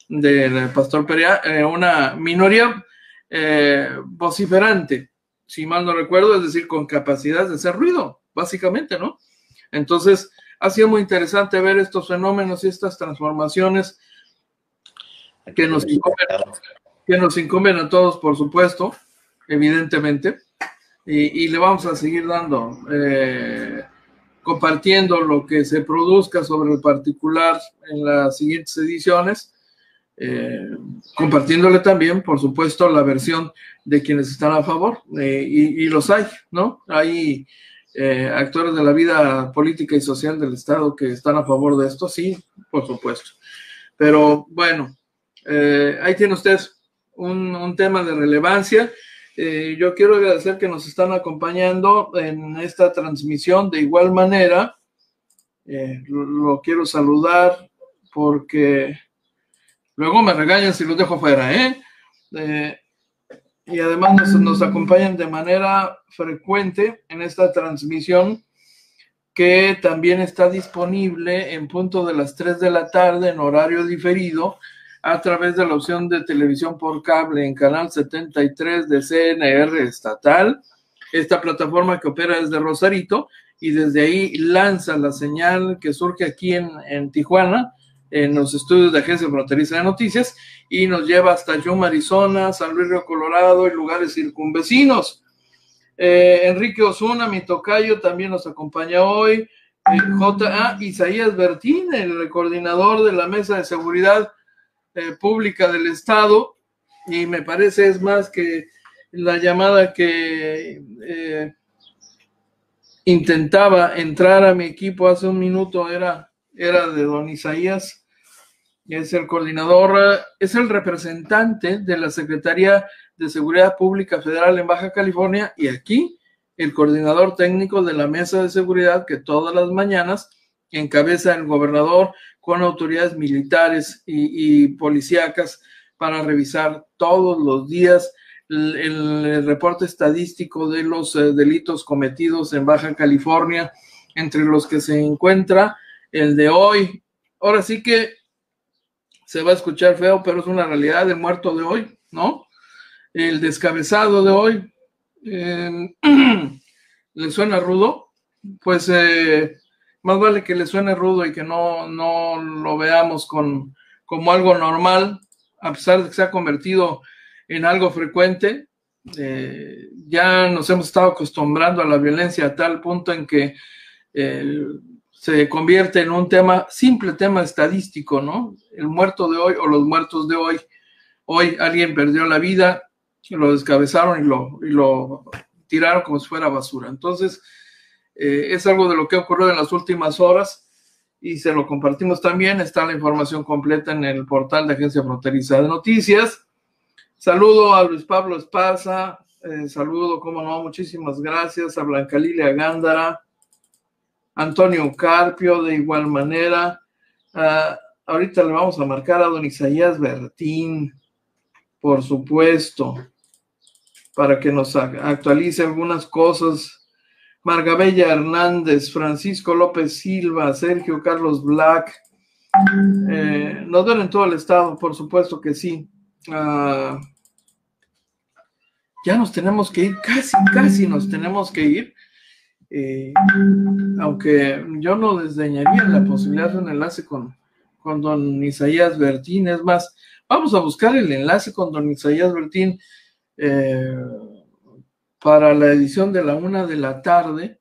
del Pastor Perea, una minoría vociferante, si mal no recuerdo, es decir, con capacidad de hacer ruido, básicamente, ¿no? Entonces, ha sido muy interesante ver estos fenómenos y estas transformaciones que nos incumben a todos, por supuesto, evidentemente, y le vamos a seguir dando, compartiendo lo que se produzca sobre el particular en las siguientes ediciones, compartiéndole también, por supuesto, la versión de quienes están a favor, y los hay, ¿no? Hay actores de la vida política y social del Estado que están a favor de esto, sí, por supuesto. Pero bueno, ahí tiene usted un tema de relevancia. Yo quiero agradecer que nos están acompañando en esta transmisión. De igual manera, lo quiero saludar porque luego me regañan si los dejo fuera, y además nos acompañan de manera frecuente en esta transmisión, que también está disponible en punto de las 3 de la tarde en horario diferido a través de la opción de televisión por cable en canal 73 de CNR estatal, esta plataforma que opera desde Rosarito, y desde ahí lanza la señal que surge aquí en Tijuana, en los estudios de Agencia Fronteriza de Noticias y nos lleva hasta Yuma, Arizona, San Luis Río Colorado y lugares circunvecinos. Enrique Osuna, mi tocayo, también nos acompaña hoy. J.A. Isaías Bertín, el coordinador de la Mesa de Seguridad Pública del Estado, y me parece es más que la llamada que intentaba entrar a mi equipo hace un minuto era de don Isaías. Es el coordinador, es el representante de la Secretaría de Seguridad Pública Federal en Baja California, y aquí el coordinador técnico de la Mesa de Seguridad que todas las mañanas encabeza el gobernador con autoridades militares y policíacas para revisar todos los días el reporte estadístico de los delitos cometidos en Baja California, entre los que se encuentra el de hoy. Ahora sí que se va a escuchar feo, pero es una realidad, el muerto de hoy, ¿no? El descabezado de hoy. ¿Le suena rudo? Pues más vale que le suene rudo y que no lo veamos como algo normal, a pesar de que se ha convertido en algo frecuente. Ya nos hemos estado acostumbrando a la violencia a tal punto en que se convierte en un simple tema estadístico, ¿no? El muerto de hoy o los muertos de hoy. Hoy alguien perdió la vida, lo descabezaron y lo tiraron como si fuera basura. Entonces, es algo de lo que ocurrió en las últimas horas y se lo compartimos también. Está la información completa en el portal de Agencia Fronteriza de Noticias. Saludo a Luis Pablo Esparza, saludo, cómo no, muchísimas gracias, a Blanca Lilia Gándara, Antonio Carpio, de igual manera. Ahorita le vamos a marcar a don Isaías Bertín, por supuesto, para que nos actualice algunas cosas. Margabella Hernández, Francisco López Silva, Sergio Carlos Black. Nos ven en todo el estado, por supuesto que sí. Ya nos tenemos que ir, casi nos tenemos que ir. Aunque yo no desdeñaría la posibilidad de un enlace con don Isaías Bertín. Es más, vamos a buscar el enlace con don Isaías Bertín para la edición de la 1 de la tarde,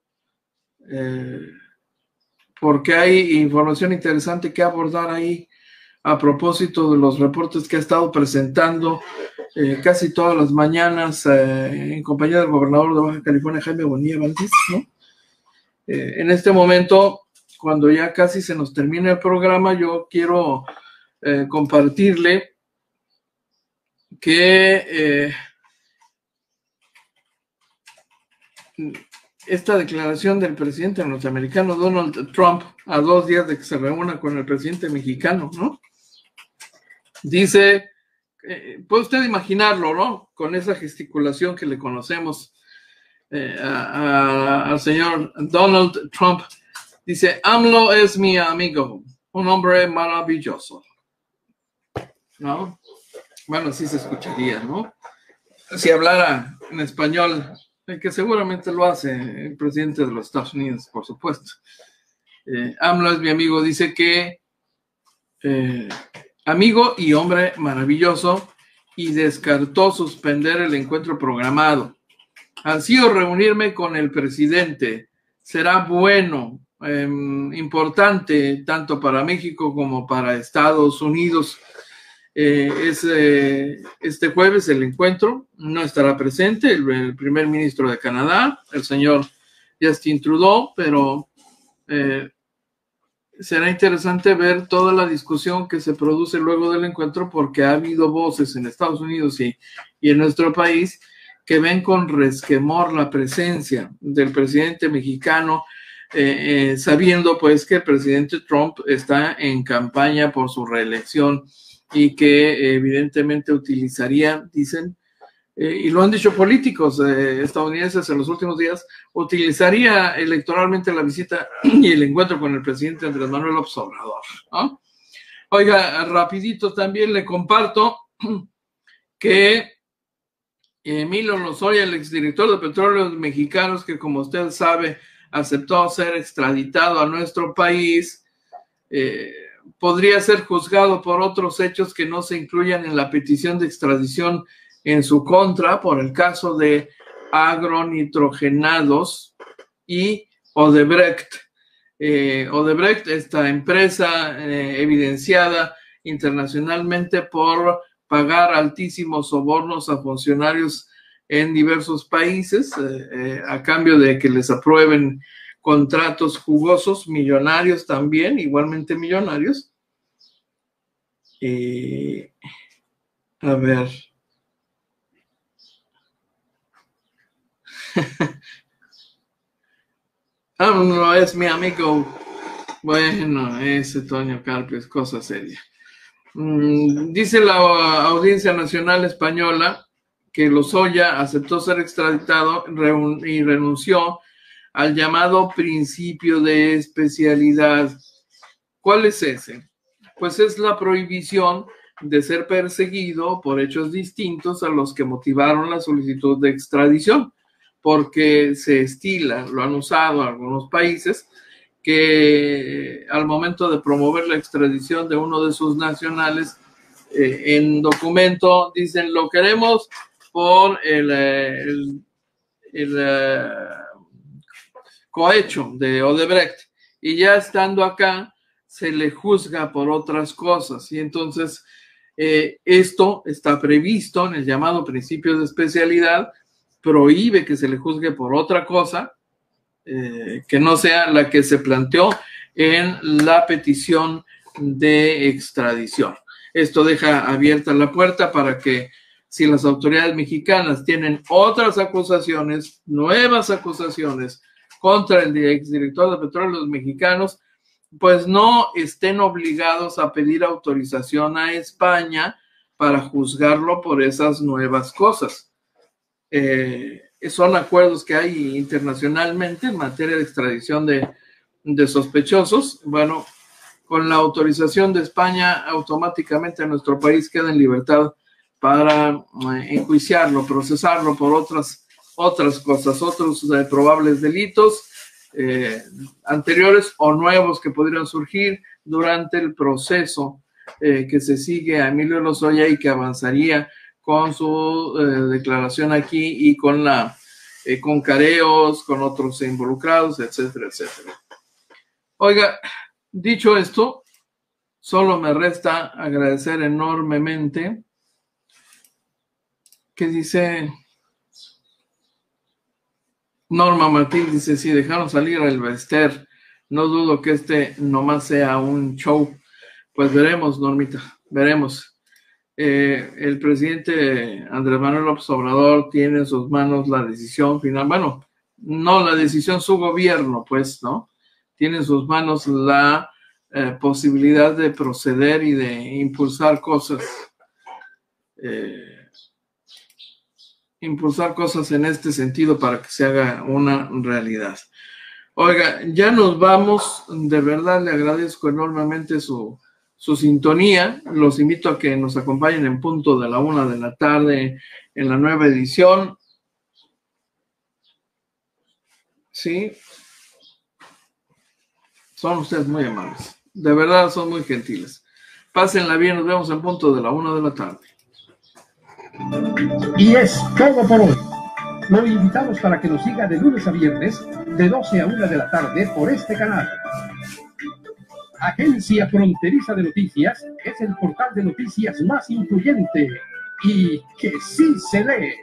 porque hay información interesante que abordar ahí a propósito de los reportes que ha estado presentando casi todas las mañanas en compañía del gobernador de Baja California, Jaime Bonilla Valdés, ¿no? En este momento, cuando ya casi se nos termina el programa, yo quiero compartirle que esta declaración del presidente norteamericano Donald Trump a 2 días de que se reúna con el presidente mexicano, ¿no? Dice, puede usted imaginarlo, ¿no? Con esa gesticulación que le conocemos al señor Donald Trump. Dice, AMLO es mi amigo, un hombre maravilloso, ¿no? Bueno, así se escucharía, ¿no? Si hablara en español, que seguramente lo hace el presidente de los Estados Unidos, por supuesto. AMLO es mi amigo, dice que amigo y hombre maravilloso, y descartó suspender el encuentro programado. Ansío reunirme con el presidente, será bueno, importante tanto para México como para Estados Unidos. Este jueves el encuentro, no estará presente el primer ministro de Canadá, el señor Justin Trudeau, pero será interesante ver toda la discusión que se produce luego del encuentro, porque ha habido voces en Estados Unidos y en nuestro país que ven con resquemor la presencia del presidente mexicano, sabiendo pues que el presidente Trump está en campaña por su reelección y que evidentemente utilizaría, dicen, y lo han dicho políticos estadounidenses en los últimos días, utilizaría electoralmente la visita y el encuentro con el presidente Andrés Manuel López Obrador, ¿no? Oiga, rapidito también le comparto que Emilio Lozoya, el exdirector de Petróleos Mexicanos, que como usted sabe aceptó ser extraditado a nuestro país, podría ser juzgado por otros hechos que no se incluyan en la petición de extradición en su contra, por el caso de agronitrogenados y Odebrecht. Odebrecht, esta empresa evidenciada internacionalmente por pagar altísimos sobornos a funcionarios en diversos países a cambio de que les aprueben contratos jugosos, millonarios también, igualmente millonarios. A ver. No, es mi amigo. Bueno, ese Toño Carpio es cosa seria. Dice la Audiencia Nacional Española que Lozoya aceptó ser extraditado y renunció al llamado principio de especialidad. ¿Cuál es ese? Pues es la prohibición de ser perseguido por hechos distintos a los que motivaron la solicitud de extradición, porque se estila, lo han usado algunos países, que al momento de promover la extradición de uno de sus nacionales, en documento dicen lo queremos por el cohecho de Odebrecht, y ya estando acá se le juzga por otras cosas, y entonces esto está previsto en el llamado principio de especialidad, prohíbe que se le juzgue por otra cosa que no sea la que se planteó en la petición de extradición. Esto deja abierta la puerta para que, si las autoridades mexicanas tienen otras acusaciones, nuevas acusaciones contra el exdirector de Petróleos Mexicanos, pues no estén obligados a pedir autorización a España para juzgarlo por esas nuevas cosas. Son acuerdos que hay internacionalmente en materia de extradición de sospechosos. Bueno, con la autorización de España, automáticamente nuestro país queda en libertad para enjuiciarlo, procesarlo por otras cosas, otros probables delitos anteriores o nuevos que podrían surgir durante el proceso que se sigue a Emilio Lozoya y que avanzaría con su declaración aquí y con careos, con otros involucrados, etcétera, etcétera. Oiga, dicho esto, solo me resta agradecer enormemente. ¿Qué dice? Norma Martín dice, si dejaron salir al Bester, no dudo que este nomás sea un show. Pues veremos, Normita, veremos. El presidente Andrés Manuel López Obrador tiene en sus manos la decisión final. Bueno, no la decisión, su gobierno, pues, ¿no? Tiene en sus manos la posibilidad de proceder y de impulsar cosas. Impulsar cosas en este sentido para que se haga una realidad. Oiga, ya nos vamos. De verdad le agradezco enormemente su sintonía. Los invito a que nos acompañen en punto de la 1 de la tarde en la nueva edición. Sí. Son ustedes muy amables. De verdad son muy gentiles. Pásenla bien, nos vemos en punto de la 1 de la tarde. Y es todo por hoy. Lo invitamos para que nos siga de lunes a viernes, de 12 a 1 de la tarde por este canal. Agencia Fronteriza de Noticias es el portal de noticias más influyente y que sí se lee.